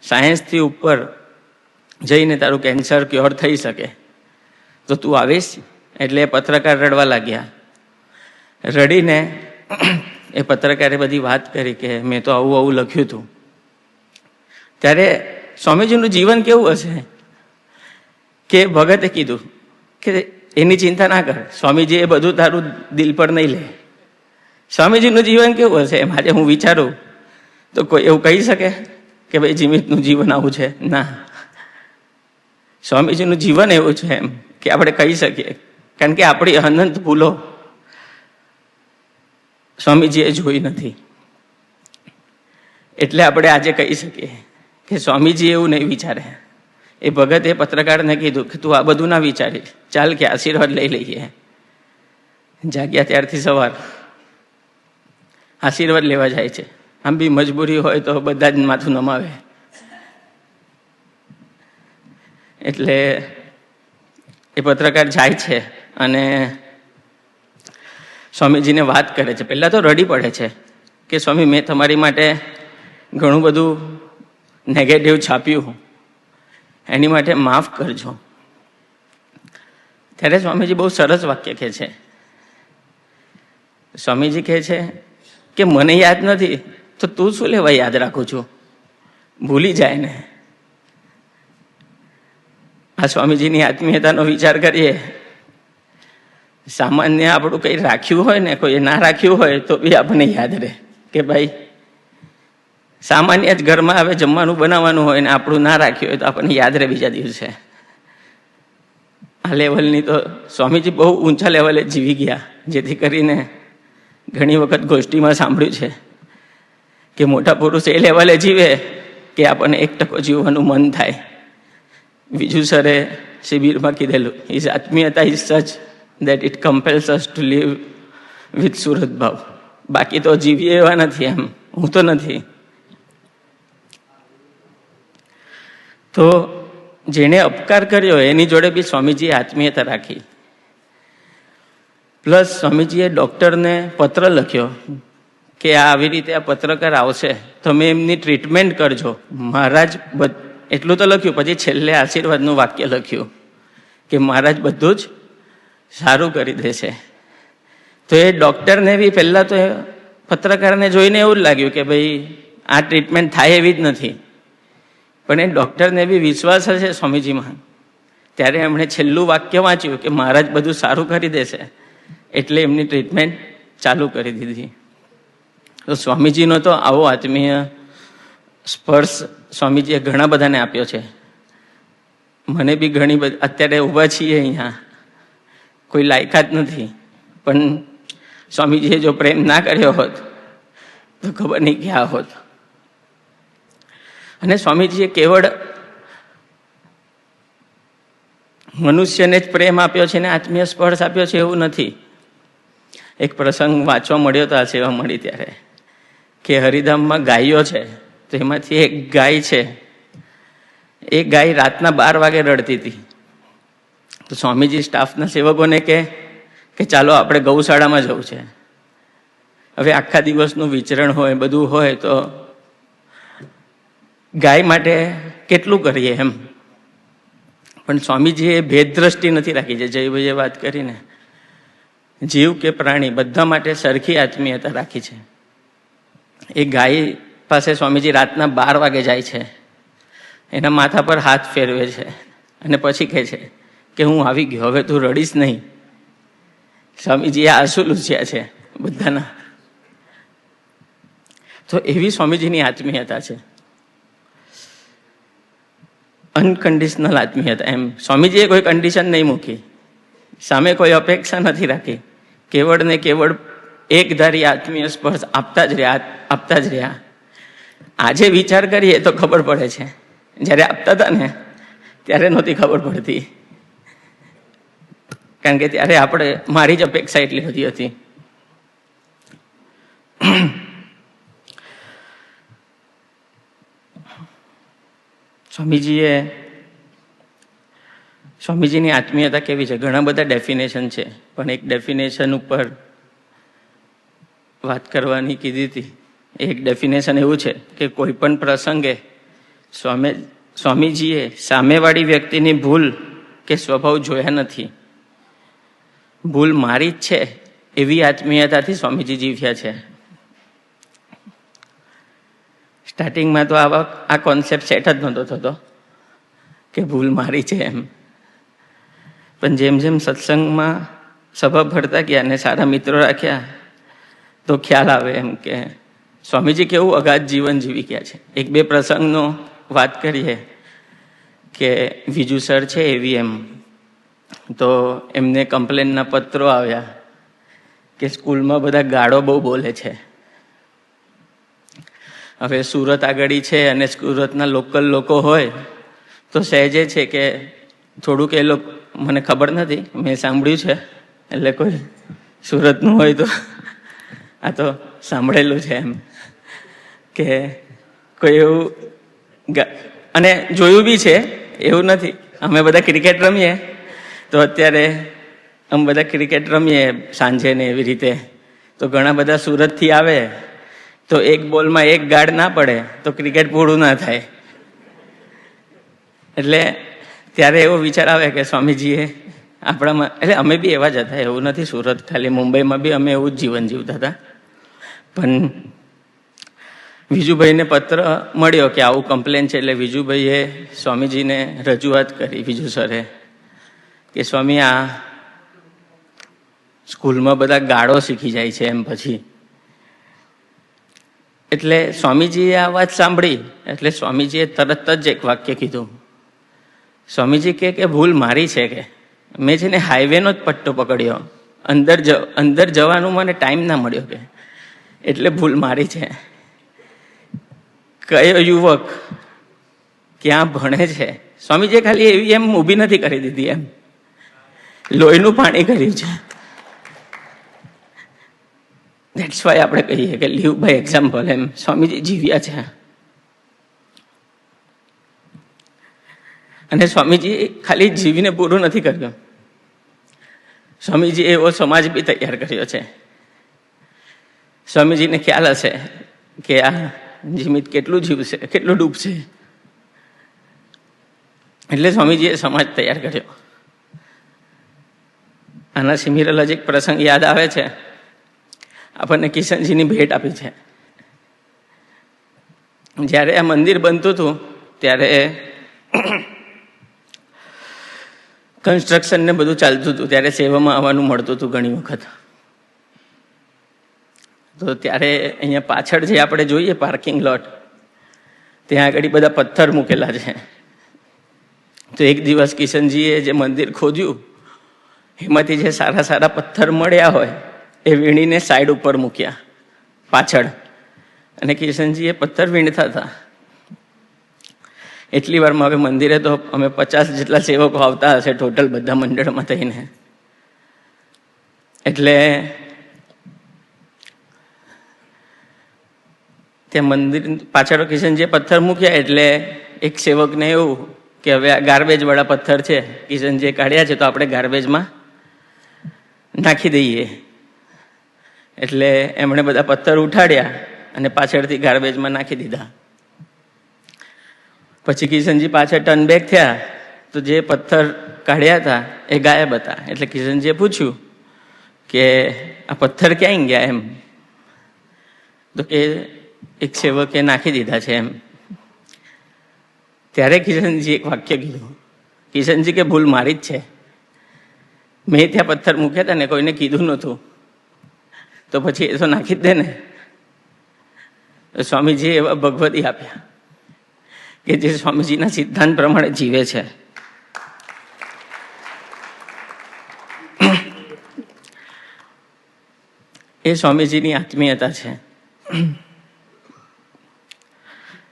સાયન્સથી ઉપર જઈને તારું કેન્સર ક્યોર થઈ શકે, તો તું આવીશ? એટલે એ પત્રકાર રડવા લાગ્યા. રડીને એ પત્રકારે બધી વાત કરી કે મેં તો આવું આવું લખ્યું હતું. ત્યારે સ્વામીજીનું જીવન કેવું હશે કે ભગતે કીધું કે એની ચિંતા ના કર, સ્વામીજી એ બધું તારું દિલ પર નહીં લે. સ્વામીજીનું જીવન કેવું હશે એમ આજે હું વિચારું તો કોઈ એવું કહી શકે કે ભાઈ જીમિતનું જીવન આવું છે? ના, સ્વામીજીનું જીવન એવું છે એમ કે આપણે કહી શકીએ, કારણ કે આપણી અનંત ભૂલો સ્વામીજીએ જોઈ નથી. એટલે આપણે આજે કહી શકીએ કે સ્વામીજી એવું નહીં વિચારે. એ ભગતે પત્રકારને કીધું કે તું આ બધું ના વિચારી, ચાલ કે આશીર્વાદ લઈ લઈએ. જાગ્યા ત્યારથી સવાર આશીર્વાદ લેવા જાય છે. આમ બી મજબૂરી હોય તો બધા જ માથું નમાવે. એટલે એ પત્રકાર જાય છે અને સ્વામીજીને વાત કરે છે. પહેલા તો રડી પડે છે કે સ્વામી મેં તમારી માટે ઘણું બધું નેગેટિવ છાપ્યું, એની માટે માફ કરજો. ત્યારે સ્વામીજી બહુ સરસ વાક્ય કહે છે. સ્વામીજી કહે છે કે મને યાદ નથી તો તું શું લેવા યાદ રાખું છું, ભૂલી જાય ને. આ સ્વામીજીની આત્મીયતાનો વિચાર કરીએ. સામાન્ય આપણું કંઈ રાખ્યું હોય ને, કોઈ ના રાખ્યું હોય તો બી આપણને યાદ રહે કે ભાઈ સામાન્ય જ ઘરમાં હવે જમવાનું બનાવવાનું હોય ને આપણું ના રાખ્યું હોય તો આપણને યાદ રહે બીજા દિવસે. આ લેવલની તો સ્વામીજી બહુ ઊંચા લેવલે જીવી ગયા, જેથી કરીને ઘણી વખત ગોષ્ઠીમાં સાંભળ્યું છે કે મોટા પુરુષ એ લેવલે જીવે કે આપણને 1% જીવવાનું મન થાય. બીજુ સરે શિબિરમાં કીધેલું, હિઝ આત્મીયતા is such that it compels us to live with સુરત ભાવ. બાકી તો જીવીએ એવા નથી, એમ હું તો નથી. તો જેણે અપકાર કર્યો એની જોડે બી સ્વામીજીએ આત્મીયતા રાખી. પ્લસ સ્વામીજીએ ડૉક્ટરને પત્ર લખ્યો કે આવી રીતે આ પત્રકાર આવશે, તમે એમની ટ્રીટમેન્ટ કરજો. મહારાજ એટલું તો લખ્યું, પછી છેલ્લે આશીર્વાદનું વાક્ય લખ્યું કે મહારાજ બધું જ સારું કરી દેશે. તો એ ડૉક્ટરને બી પહેલાં તો પત્રકારને જોઈને એવું જ લાગ્યું કે ભાઈ આ ટ્રીટમેન્ટ થાય એવી જ નથી. પણ એ ડૉક્ટરને બી વિશ્વાસ હશે સ્વામીજીમાં. ત્યારે એમણે છેલ્લું વાક્ય વાંચ્યું કે મહારાજ બધું સારું કરી દેશે, એટલે એમની ટ્રીટમેન્ટ ચાલુ કરી દીધી. તો સ્વામીજીનો તો આવો આત્મીય સ્પર્શ સ્વામીજીએ ઘણા બધાને આપ્યો છે. મને બી ઘણી બધી, અત્યારે ઊભા છીએ અહીંયા, કોઈ લાયકાત નથી, પણ સ્વામીજીએ જો પ્રેમ ના કર્યો હોત તો ખબર નહીં ક્યાં હોત. અને સ્વામીજીએ કેવળ મનુષ્યને જ પ્રેમ આપ્યો છે ને આત્મીય સ્પર્શ આપ્યો છે એવું નથી. એક પ્રસંગ વાંચવા મળ્યો તો આ સેવા મળી ત્યારે, કે હરિધામમાં ગાયો છે, તો એમાંથી એક ગાય છે, એ ગાય રાતના 12 વાગે રડતી હતી. તો સ્વામીજી સ્ટાફના સેવકોને કે ચાલો આપણે ગૌશાળામાં જવું છે. હવે આખા દિવસનું વિચરણ હોય, બધું હોય, તો ગાય માટે કેટલું કરીએ એમ. પણ સ્વામીજીએ ભેદ દ્રષ્ટિ નથી રાખી. છે જયભાઈએ વાત કરીને, જીવ કે પ્રાણી બધા માટે સરખી આત્મીયતા રાખી છે. એ ગાય પાસે સ્વામીજી રાતના 12 વાગે જાય છે, એના માથા પર હાથ ફેરવે છે અને પછી કહે છે કે હું આવી ગયો, હવે તું રડીશ નહીં. સ્વામીજીએ આંસુ લૂછ્યા છે બધાના. તો એવી સ્વામીજીની આત્મીયતા છે, અનકન્ડિશનલ આત્મીયતા. એમ સ્વામીજીએ કોઈ કન્ડિશન નહીં મૂકી, સામે કોઈ અપેક્ષા નથી રાખી. કેવળ ને કેવળ એકધારી આત્મીય સ્પર્શ આપતા જ રહ્યા. આજે વિચાર કરીએ તો ખબર પડે છે, જ્યારે આપતા હતા ને ત્યારે નહોતી ખબર પડતી. કારણ કે ત્યારે મારી જ અપેક્ષા એટલી બધી હતી. સ્વામીજીની આત્મીયતા કેવી છે? ઘણા બધા ડેફિનેશન છે, પણ એક ડેફિનેશન ઉપર વાત કરવાની કીધી હતી. એક ડેફિનેશન એવું છે કે કોઈ પણ પ્રસંગે સ્વામીજીએ સામેવાળી વ્યક્તિની ભૂલ કે સ્વભાવ જોયા નથી. ભૂલ મારી જ છે એવી આત્મીયતાથી સ્વામીજી જીવ્યા છે. સ્ટાર્ટિંગમાં તો આ કોન્સેપ્ટ સેટ જ નહોતો થતો કે ભૂલ મારી છે એમ. પણ જેમ જેમ સત્સંગમાં સભા ભરતા ગયા અને સારા મિત્રો રાખ્યા તો ખ્યાલ આવે એમ કે સ્વામીજી કેવું અગાધ જીવન જીવી ગયા છે. 1-2 પ્રસંગનો વાત કરીએ કે વિજુ સર છે એવી એમ, તો એમને કમ્પ્લેનના પત્રો આવ્યા કે સ્કૂલમાં બધા ગાળો બહુ બોલે છે. હવે સુરત આગળ છે અને સુરતના લોકલ લોકો હોય તો સહેજે છે કે થોડુંક એ લોકો, મને ખબર નથી, મેં સાંભળ્યું છે, એટલે કોઈ સુરતનું હોય તો આ તો સાંભળેલું છે એમ, કે કોઈ એવું, અને જોયું બી છે એવું નથી. અમે બધા ક્રિકેટ રમીએ તો અત્યારે અમે બધા ક્રિકેટ રમીએ સાંજે ને એવી રીતે, તો ઘણા બધા સુરતથી આવે તો એક બોલમાં એક ગાળ ના પડે તો ક્રિકેટ પૂરું ના થાય. એટલે ત્યારે એવો વિચાર આવે કે સ્વામીજીએ આપણામાં, એટલે અમે બી એવા જ હતા, એવું નથી સુરત ખાલી, મુંબઈમાં બી અમે એવું જ જીવન જીવતા હતા. પણ વિજુભાઈને પત્ર મળ્યો કે આવું કમ્પ્લેન છે, એટલે વિજુભાઈએ સ્વામીજીને રજૂઆત કરી. વિજુ સરે કે સ્વામી આ સ્કૂલમાં બધા ગાળો શીખી જાય છે એમ. પછી એટલે સ્વામીજીએ આ વાત સાંભળી એટલે સ્વામીજીએ તરત જ એક વાક્ય કીધું. સ્વામીજી કે ભૂલ મારી છે, કે મેં છે ને હાઈવેનો જ પટ્ટો પકડ્યો, અંદર જવાનું મને ટાઈમ ના મળ્યો, કે એટલે ભૂલ મારી છે. કયો યુવક ક્યાં ભણે છે. સ્વામીજીએ ખાલી એવી એમ ઊભી નથી કરી દીધી, એમ લોહીનું પાણી કર્યું છે. ધેટ્સ વાય આપણે કહીએ કે લીવ બાય એક્ઝામ્પલ. એમ સ્વામીજી જીવ્યા છે. અને સ્વામીજી ખાલી જીવીને પૂરું નથી કર્યું, સ્વામીજી એવો સમાજ બી તૈયાર કર્યો છે. સ્વામીજીને ખ્યાલ હશે કે આ જીમિત કેટલું જીવશે, કેટલું ડૂબશે, એટલે સ્વામીજીએ સમાજ તૈયાર કર્યો. આના સિમિલર જ એક પ્રસંગ યાદ આવે છે. આપણને કિશનજીની ભેટ આપી છે. જ્યારે આ મંદિર બનતું હતું ત્યારે કન્સ્ટ્રક્શન ને બધું ચાલતું હતું, ત્યારે સેવામાં આવવાનું મળતું હતું ઘણી વખત. તો ત્યારે અહીંયા પાછળ જે આપણે જોઈએ પાર્કિંગ લોટ, ત્યાં આગળ બધા પથ્થર મૂકેલા છે. તો એક દિવસ કિશનજીએ જે મંદિર ખોદ્યું એમાંથી જે સારા સારા પથ્થર મળ્યા હોય એ વીણીને સાઈડ ઉપર મૂક્યા પાછળ, અને કિશનજી એ પથ્થર વીણતા હતા. એટલી વારમાં હવે મંદિરે તો અમે 50 જેટલા સેવકો આવતા હશે ટોટલ બધા મંડળમાં થઈને. એટલે ત્યાં મંદિર પાછળ કિશનજીએ પથ્થર મૂક્યા એટલે એક સેવકને એવું કે હવે આ ગાર્બેજ વાળા પથ્થર છે, કિશનજીએ કાઢ્યા છે તો આપણે ગાર્બેજમાં નાખી દઈએ. એટલે એમણે બધા પથ્થર ઉઠાડ્યા અને પાછળથી ગાર્બેજમાં નાખી દીધા. પછી કિશનજી પાછળ ટર્ન બેક થયા તો જે પથ્થર કાઢ્યા હતા એ ગાયબ હતા. એટલે કિશનજીએ પૂછ્યું કે આ પથ્થર ક્યાં ગયા એમ. તો કે એક સેવકે નાખી દીધા છે એમ. ત્યારે કિશનજી એક વાક્ય કીધું. કિશનજી કે ભૂલ મારી જ છે, મેં ત્યાં પથ્થર મૂક્યા હતા ને કોઈને કીધું નહોતું, તો પછી એ તો નાખી જ દે ને. તો સ્વામીજીએ એવા ભગવતી આપ્યા કે જે સ્વામીજીના સિદ્ધાંત પ્રમાણે જીવે છે. એ સ્વામીજીની આત્મીયતા છે.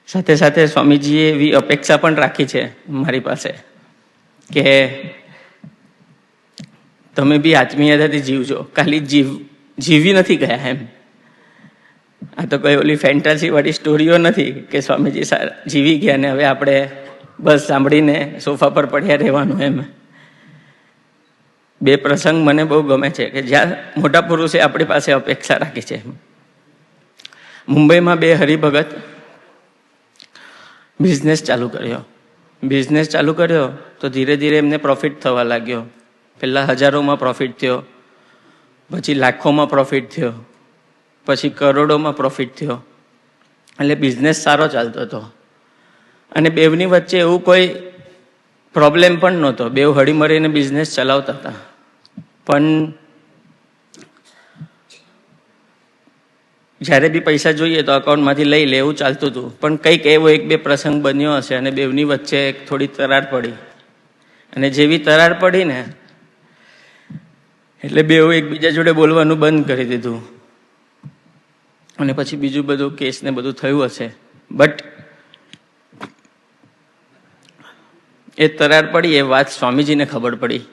સાથે સાથે સ્વામીજીએ એવી અપેક્ષા પણ રાખી છે મારી પાસે કે તમે બી આત્મીયતાથી જીવજો, ખાલી જીવી નથી ગયા એમ. આ તો કઈ ઓલી ફેન્ટાસી વાળી સ્ટોરીઓ નથી કે સ્વામીજી જીવી ગયા ને હવે આપણે બસ સાંભળીને સોફા પર પડ્યા રહેવાનું એમ. બે પ્રસંગ મને બહુ ગમે છે કે જ્યાં મોટા પુરુષે આપણી પાસે અપેક્ષા રાખી છે. મુંબઈમાં બે હરિભગત બિઝનેસ ચાલુ કર્યો તો ધીરે ધીરે એમને પ્રોફિટ થવા લાગ્યો. પહેલા હજારોમાં પ્રોફિટ થયો, પછી લાખોમાં પ્રોફિટ થયો, પછી કરોડોમાં પ્રોફિટ થયો. એટલે બિઝનેસ સારો ચાલતો હતો અને બેવની વચ્ચે એવું કોઈ પ્રોબ્લેમ પણ નહોતો. બેવ હળીમળીને બિઝનેસ ચલાવતા હતા. પણ જ્યારે બી પૈસા જોઈએ તો અકાઉન્ટમાંથી લઈ લે એવું ચાલતું હતું. પણ કંઈક એવો એક બે પ્રસંગ બન્યો હશે અને બેવની વચ્ચે થોડી તરાર પડી. અને જેવી તરાર પડી ને એટલે બેવ એકબીજા જોડે બોલવાનું બંધ કરી દીધું. અને પછી બીજું બધું કેસ ને બધું થયું હશે. બટ એ તરાર પડી એ વાત સ્વામીજીને ખબર પડી.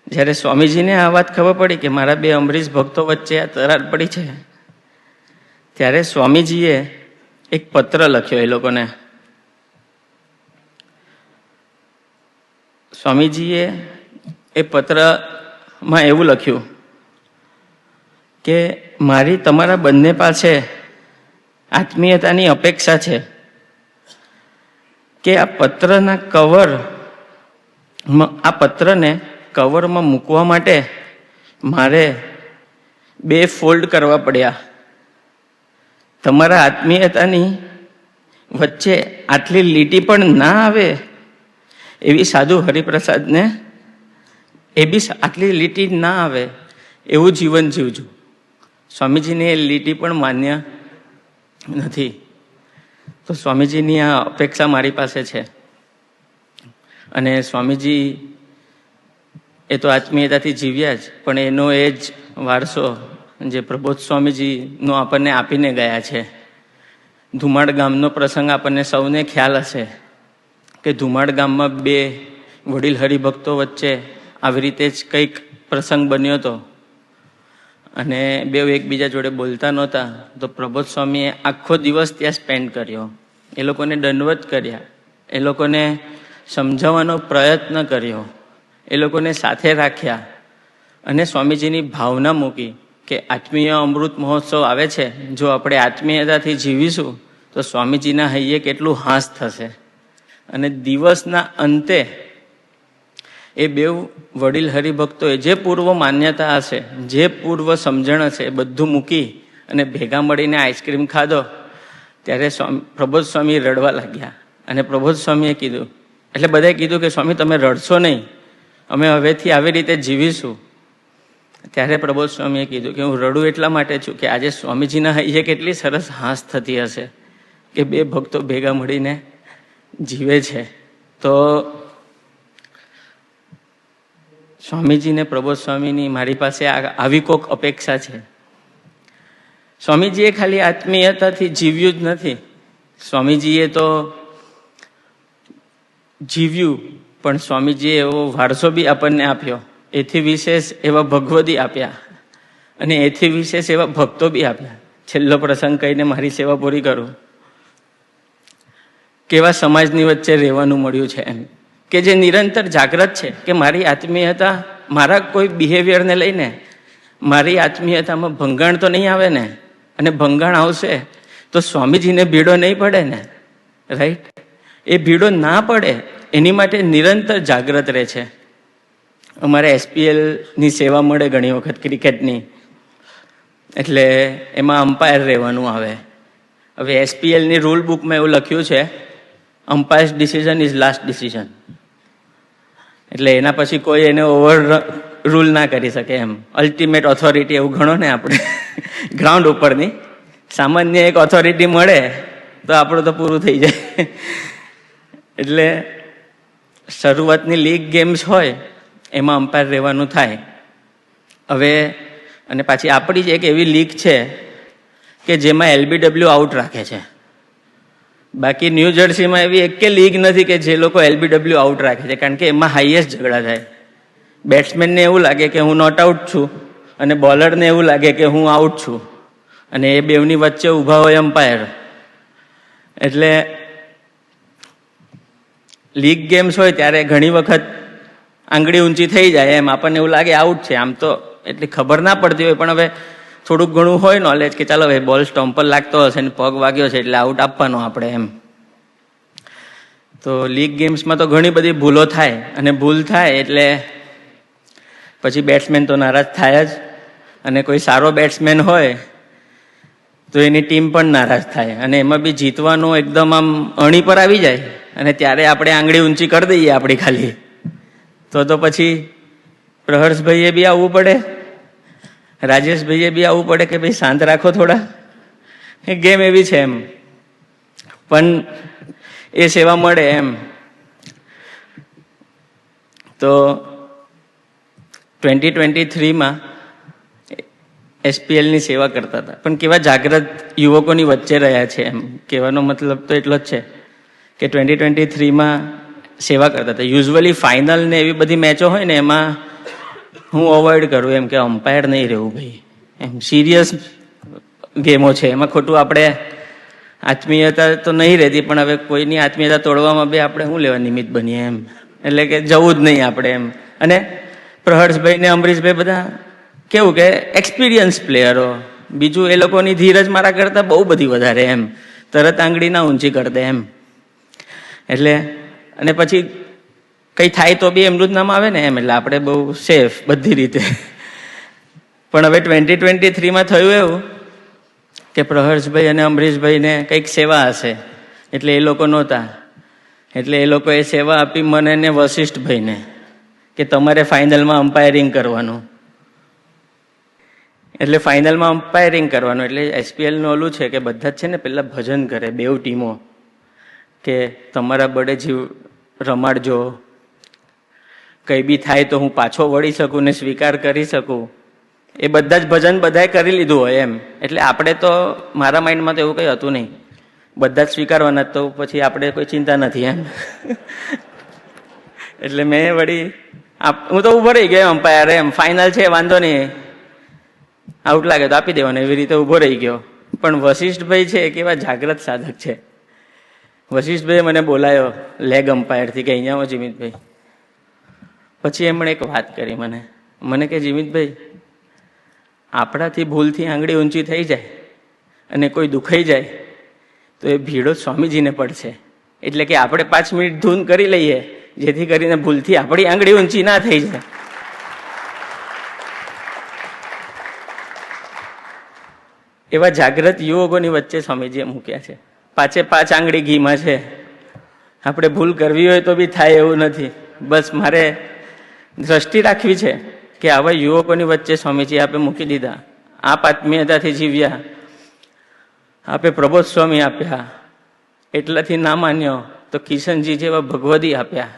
જ્યારે સ્વામીજીને આ વાત ખબર પડી કે મારા બે અમરીશ ભક્તો વચ્ચે આ તરાર પડી છે, ત્યારે સ્વામીજીએ એક પત્ર લખ્યો એ લોકોને. સ્વામીજીએ એ પત્રમાં એવું લખ્યું કે મારી તમારા બંને પાસે આત્મીયતાની અપેક્ષા છે કે આ પત્રને કવરમાં મૂકવા માટે મારે 2 ફોલ્ડ કરવા પડ્યા. તમારા આત્મીયતાની વચ્ચે આટલી લીટી પણ ના આવે એવી સાધુ હરિપ્રસાદને એ બી આટલી લીટી ના આવે એવું જીવન જીવજો. સ્વામીજીની એ લીટી પણ માન્ય નથી. તો સ્વામીજીની આ અપેક્ષા મારી પાસે છે. અને સ્વામીજી એ તો આત્મીયતાથી જીવ્યા જ, પણ એનો એ જ વારસો જે પ્રબોધ સ્વામીજીનો આપણને આપીને ગયા છે. ધુમાડ ગામનો પ્રસંગ આપણને સૌને ખ્યાલ હશે કે ધુમાડ ગામમાં બે વડીલ હરિભક્તો વચ્ચે આવી રીતે જ કંઈક પ્રસંગ બન્યો હતો અને બે એકબીજા જોડે બોલતા નહોતા. તો પ્રબોધ સ્વામીએ આખો દિવસ ત્યાં સ્પેન્ડ કર્યો. એ લોકોને દંડવત કર્યા, એ લોકોને સમજાવવાનો પ્રયત્ન કર્યો, એ લોકોને સાથે રાખ્યા અને સ્વામીજીની ભાવના મૂકી કે આત્મીય અમૃત મહોત્સવ આવે છે, જો આપણે આત્મીયતાથી જીવીશું તો સ્વામીજીના હૈયે કેટલું હાસ થશે. અને દિવસના અંતે એ બે વડીલ હરિભક્તોએ જે પૂર્વ માન્યતા હશે, જે પૂર્વ સમજણ હશે, એ બધું મૂકી અને ભેગા મળીને આઈસ્ક્રીમ ખાધો. ત્યારે પ્રબોધ સ્વામી રડવા લાગ્યા અને પ્રબોધ સ્વામીએ કીધું, એટલે બધાએ કીધું કે સ્વામી તમે રડશો નહીં, અમે હવેથી આવી રીતે જીવીશું. ત્યારે પ્રબોધ સ્વામીએ કીધું કે હું રડું એટલા માટે છું કે આજે સ્વામીજીના હૈયે કેટલી સરસ હાસ થતી હશે કે બે ભક્તો ભેગા મળીને જીવે છે. તો સ્વામીજીને પ્રબોધ સ્વામીની મારી પાસે આવી કોક અપેક્ષા છે. સ્વામીજીએ ખાલી આત્મીયતાથી જીવ્યું જ નથી, સ્વામીજીએ તો જીવ્યું પણ સ્વામીજીએ એવો વારસો બી આપણને આપ્યો, એથી વિશેષ એવા ભગવદી આપ્યા અને એથી વિશેષ એવા ભક્તો બી આપ્યા. છેલ્લો પ્રસંગ કહીને મારી સેવા પૂરી કરું. કેવા સમાજની વચ્ચે રહેવાનું મળ્યું છે એમ કે જે નિરંતર જાગૃત છે કે મારી આત્મીયતા, મારા કોઈ બિહેવિયરને લઈને મારી આત્મીયતામાં ભંગાણ તો નહીં આવે ને, અને ભંગાણ આવશે તો સ્વામીજીને ભીડો નહીં પડે ને, રાઈટ? એ ભીડો ના પડે એની માટે નિરંતર જાગૃત રહે છે. અમારે SPLની સેવા મળે ઘણી વખત ક્રિકેટની, એટલે એમાં અમ્પાયર રહેવાનું આવે. હવે SPLની રૂલ બુકમાં એવું લખ્યું છે, અમ્પાયર્સ ડિસિઝન ઇઝ લાસ્ટ ડિસિઝન. એટલે એના પછી કોઈ એને ઓવર રૂલ ના કરી શકે એમ. અલ્ટિમેટ ઓથોરિટી એવું ગણો ને આપણે ગ્રાઉન્ડ ઉપરની સામાન્ય એક ઓથોરિટી મળે તો આપણું તો પૂરું થઈ જાય. એટલે શરૂઆતની લીગ ગેમ્સ હોય એમાં અમ્પાયર રહેવાનું થાય. હવે અને પાછી આપણી જ એક એવી લીગ છે કે જેમાં LBW આઉટ રાખે છે. બાકી ન્યૂ જર્સીમાં એવી એક લીગ નથી કે જે લોકો LBW આઉટ રાખે છે, કારણ કે એમાં હાઈએસ્ટ ઝઘડા થાય. બેટ્સમેનને એવું લાગે કે હું નોટ આઉટ છું અને બોલરને એવું લાગે કે હું આઉટ છું, અને એ બેવની વચ્ચે ઊભા હોય અમ્પાયર. એટલે લીગ ગેમ્સ હોય ત્યારે ઘણી વખત આંગળી ઊંચી થઈ જાય એમ આપણને એવું લાગે આઉટ છે. આમ તો એટલી ખબર ના પડતી હોય, પણ હવે થોડુંક ઘણું હોય નોલેજ કે ચાલો ભાઈ બોલ સ્ટમ્પ પર લાગતો હશે ને પગ વાગ્યો છે એટલે આઉટ આપવાનો આપણે એમ. તો લીગ ગેમ્સમાં તો ઘણી બધી ભૂલો થાય, અને ભૂલ થાય એટલે પછી બેટ્સમેન તો નારાજ થાય જ, અને કોઈ સારો બેટ્સમેન હોય તો એની ટીમ પણ નારાજ થાય, અને એમાં બી જીતવાનું એકદમ આમ અણી પર આવી જાય, અને ત્યારે આપણે આંગળી ઊંચી કરી દઈએ આપણી ખાલી. તો પછી પ્રહર્ષભાઈએ બી આવવું પડે, રાજેશભાઈએ બી આવવું પડે કે ભાઈ શાંત રાખો થોડા, એ ગેમ એવી છે એમ. પણ એ સેવા મળે એમ. તો 2023માં SPLની સેવા કરતા હતા, પણ કેવા જાગૃત યુવકોની વચ્ચે રહ્યા છે એમ. કહેવાનો મતલબ તો એટલો જ છે કે 2023માં સેવા કરતા હતા. યુઝ્યુઅલી ફાઇનલ ને એવી બધી મેચો હોય ને એમાં હું અવોઇડ કરું એમ કે અમ્પાયર નહીં રહેવું ભાઈ, એમ સિરિયસ ગેમો છે એમાં ખોટું આપણે આત્મીયતા તો નહીં રહેતી, પણ હવે કોઈની આત્મીયતા તોડવામાં બી આપણે શું લેવા નિમિત્ત બનીએ એમ. એટલે કે જવું જ નહીં આપણે એમ. અને પ્રહર્ષભાઈ ને અમરીશભાઈ બધા કેવું કે એક્સપિરિયન્સ પ્લેયરો, બીજું એ લોકોની ધીરજ મારા કરતાં બહુ બધી વધારે એમ, તરત આંગળી ના ઊંચી કરી દે એમ. એટલે અને પછી કંઈ થાય તો બી એમનું જ નામ આવે ને એમ, એટલે આપણે બહુ સેફ બધી રીતે. પણ હવે 2023માં થયું એવું કે પ્રહર્ષભાઈ અને અમરીશભાઈને કંઈક સેવા હશે, એટલે એ લોકો નહોતા, એટલે એ લોકોએ સેવા આપી મને ને વશિષ્ઠભાઈને કે તમારે ફાઇનલમાં અમ્પાયરિંગ કરવાનું. એટલે ફાઇનલમાં અમ્પાયરિંગ કરવાનું એટલે SPLનું ઓલું છે કે બધા જ છે ને પહેલાં ભજન કરે બેવ ટીમો કે તમારા બળે જીવ રમાડજો, કંઈ બી થાય તો હું પાછો વળી શકું ને સ્વીકાર કરી શકું. એ બધા જ ભજન બધાએ કરી લીધું હોય એમ. એટલે આપણે તો મારા માઇન્ડમાં તો એવું કંઈ હતું નહીં, બધા જ સ્વીકારવાના, તો પછી આપણે કોઈ ચિંતા નથી એમ. એટલે મેં વળી હું તો ઉભો રહી ગયો અમ્પાયર, એમ ફાઇનલ છે વાંધો નહીં, આઉટ લાગે તો આપી દેવાનું, એવી રીતે ઉભો રહી ગયો. પણ વશિષ્ઠભાઈ છે એ કેવા જાગ્રત સાધક છે. વશિષ્ઠભાઈએ મને બોલાયો લેગ અમ્પાયરથી કે અહીંયા આવો જીમિતભાઈ. પછી એમણે એક વાત કરી મને કે જીમિતભાઈ, આપણાથી ભૂલથી આંગળી ઊંચી થઈ જાય અને કોઈ દુખાઈ જાય તો એ ભીડો સ્વામીજીને પડશે, એટલે કે આપણે 5 મિનિટ ધૂન કરી લઈએ જેથી કરીને ભૂલથી આપણી આંગળી ઊંચી ના થઈ જાય. એવા જાગ્રત યુવકોની વચ્ચે સ્વામીજીએ મૂક્યા છે. 5 આંગળી ઘીમાં છે. આપણે ભૂલ કરવી હોય તો બી થાય એવું નથી. બસ મારે દ્રષ્ટિ રાખવી છે કે આવા યુવકોની વચ્ચે સ્વામીજી આપે મૂકી દીધા. આપ આત્મીયતાથી જીવ્યા, આપે પ્રબોધ સ્વામી આપ્યા, એટલાથી ના માન્યો તો કિશનજી જેવા ભગવદી આપ્યા,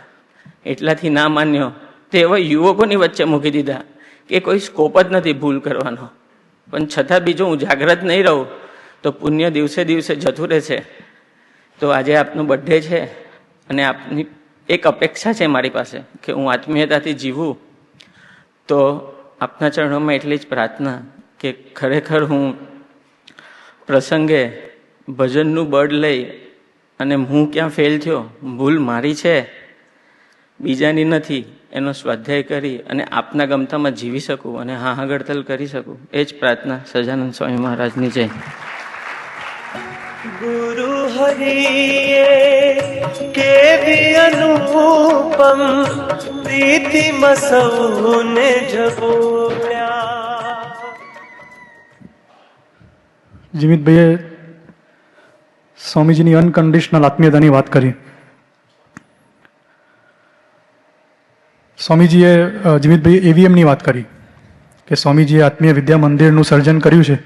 એટલાથી ના માન્યો તો એવા યુવકોની વચ્ચે મૂકી દીધા કે કોઈ સ્કોપ જ નથી ભૂલ કરવાનો. પણ છતાં બીજું હું જાગ્રત નહીં રહું તો પુણ્ય દિવસે દિવસે જતું રહેશે. તો આજે આપનો બર્થડે છે અને આપની એક અપેક્ષા છે મારી પાસે કે હું આત્મીયતાથી જીવું. તો આપના ચરણોમાં એટલી જ પ્રાર્થના કે ખરેખર હું પ્રસંગે ભજનનું બળ લઈ અને હું ક્યાં ફેલ થયો, ભૂલ મારી છે બીજાની નથી, એનો સ્વાધ્યાય કરી અને આપના ગમતામાં જીવી શકું અને હાહાગડતલ કરી શકું, એ જ પ્રાર્થના. સહજાનંદ સ્વામી મહારાજની જય. गुरु हरिये केवि अनुपम प्रीति मसौने जगोया. જીમિતભાઈએ સ્વામીજીની અનકન્ડિશનલ આત્મીયતાની વાત કરી. સ્વામીજીએ જીમિતભાઈએ એવીએમની વાત કરી કે સ્વામીજીએ આત્મીય વિદ્યા મંદિરનું સર્જન કર્યું છે.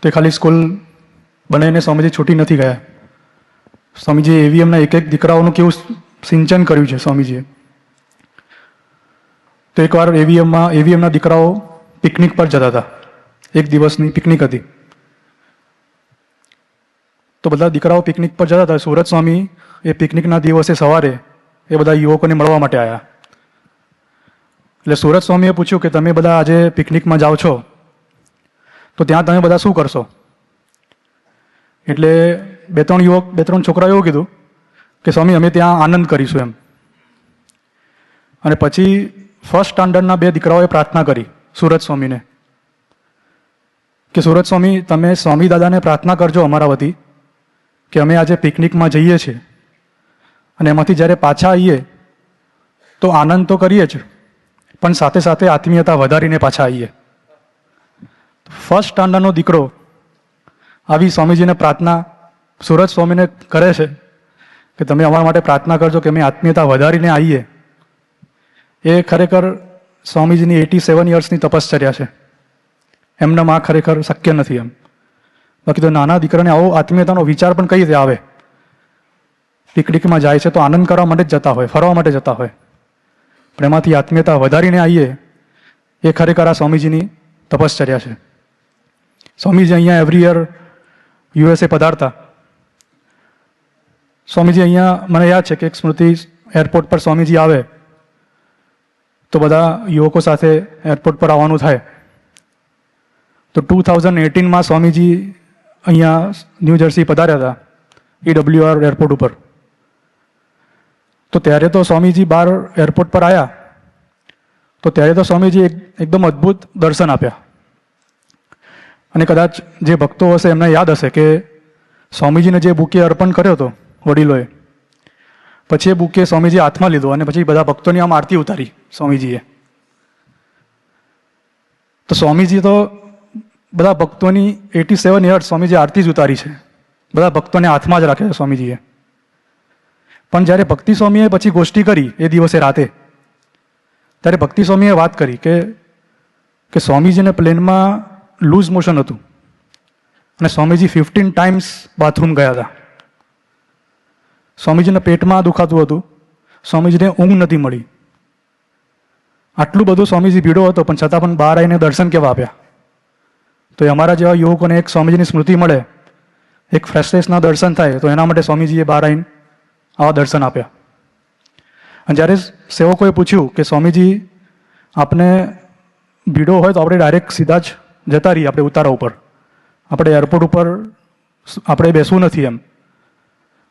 તે ખાલી સ્કૂલ બનાવીને સ્વામીજી છૂટી નથી ગયા. સ્વામીજીએ એવીએમના એક દીકરાઓનું કેવું સિંચન કર્યું છે સ્વામીજીએ. તો એકવાર એવીએમના દીકરાઓ પિકનિક પર જતા હતા. એક દિવસની પિકનિક હતી. તો બધા દીકરાઓ પિકનિક પર જતા હતા. સુરત સ્વામી એ પિકનિકના દિવસે સવારે એ બધા યુવકોને મળવા માટે આવ્યા. એટલે સુરત સ્વામીએ પૂછ્યું કે તમે બધા આજે પિકનિકમાં જાઓ છો તો ત્યાં તમે બધા શું કરશો? એટલે બે ત્રણ છોકરાઓ એવું કીધું કે સ્વામી અમે ત્યાં આનંદ કરીશું એમ. અને પછી ફર્સ્ટ સ્ટાન્ડર્ડના 2 દીકરાઓએ પ્રાર્થના કરી સુરત સ્વામીને કે સુરત સ્વામી તમે સ્વામી દાદાને પ્રાર્થના કરજો અમારા વતી કે અમે આજે પિકનિકમાં જઈએ છીએ અને એમાંથી જ્યારે પાછા આવીએ તો આનંદ તો કરીએ જ, પણ સાથે સાથે આત્મીયતા વધારીને પાછા આવીએ. ફર્સ્ટ સ્ટાન્ડર્ડનો દીકરો આવી સ્વામીજીને પ્રાર્થના સુરત સ્વામીને કરે છે કે તમે અમારા માટે પ્રાર્થના કરજો કે અમે આત્મીયતા વધારીને આવીએ. એ ખરેખર સ્વામીજીની 87 યર્સની તપશ્ચર્યા છે. એમનામાં ખરેખર શક્ય નથી એમ. બાકી તો નાના દીકરાને આવો આત્મીયતાનો વિચાર પણ કઈ રીતે આવે? પિકનિકમાં જાય છે તો આનંદ કરવા માટે જ જતા હોય, ફરવા માટે જતા હોય, પણ એમાંથી આત્મીયતા વધારીને આવીએ એ ખરેખર આ સ્વામીજીની તપશ્ચર્યા છે. સ્વામીજી અહીંયા એવરી યર USA પધારતા. સ્વામીજી અહીંયા મને યાદ છે કે એક સ્મૃતિ એરપોર્ટ પર સ્વામીજી આવે તો બધા યુવકો સાથે એરપોર્ટ પર આવવાનું થાય. તો 2018માં સ્વામીજી અહીંયા ન્યૂ જર્સી પધાર્યા હતા EWR એરપોર્ટ ઉપર. તો ત્યારે તો સ્વામીજી બહાર એરપોર્ટ પર આવ્યા તો ત્યારે તો સ્વામીજી એકદમ અદ્ભુત દર્શન આપ્યા. અને કદાચ જે ભક્તો હશે એમને યાદ હશે કે સ્વામીજીને જે બુકે અર્પણ કર્યો હતો વડીલોએ, પછી એ બુકે સ્વામીજી હાથમાં લીધો અને પછી બધા ભક્તોની આમ આરતી ઉતારી સ્વામીજીએ. તો સ્વામીજી તો બધા ભક્તોની 87 યર્સ સ્વામીજી આરતી જ ઉતારી છે. બધા ભક્તોને હાથમાં જ રાખે છે સ્વામીજીએ. પણ જ્યારે ભક્તિ સ્વામીએ પછી ગોષ્ઠી કરી એ દિવસે રાતે, ત્યારે ભક્તિ સ્વામીએ વાત કરી કે સ્વામીજીને પ્લેનમાં લૂઝ મોશન હતું અને સ્વામીજી 15 ટાઈમ્સ બાથરૂમ ગયા હતા. સ્વામીજીને પેટમાં દુખાતું હતું, સ્વામીજીને ઊંઘ નથી મળી. આટલું બધું સ્વામીજી ભીડો હતો પણ છતાં પણ બહાર આવીને દર્શન કેવા આપ્યા. તો એ અમારા જેવા યુવકોને એક સ્વામીજીની સ્મૃતિ મળે એક ફ્રેશનેસના દર્શન થાય તો એના માટે સ્વામીજીએ બહાર આવીને આવા દર્શન આપ્યા. અને જ્યારે સેવકોએ પૂછ્યું કે સ્વામીજી આપને ભીડો હોય તો આપણે ડાયરેક્ટ સીધા જ જતા રહીએ આપણે ઉતારા ઉપર, આપણે એરપોર્ટ ઉપર આપણે બેસવું નથી એમ.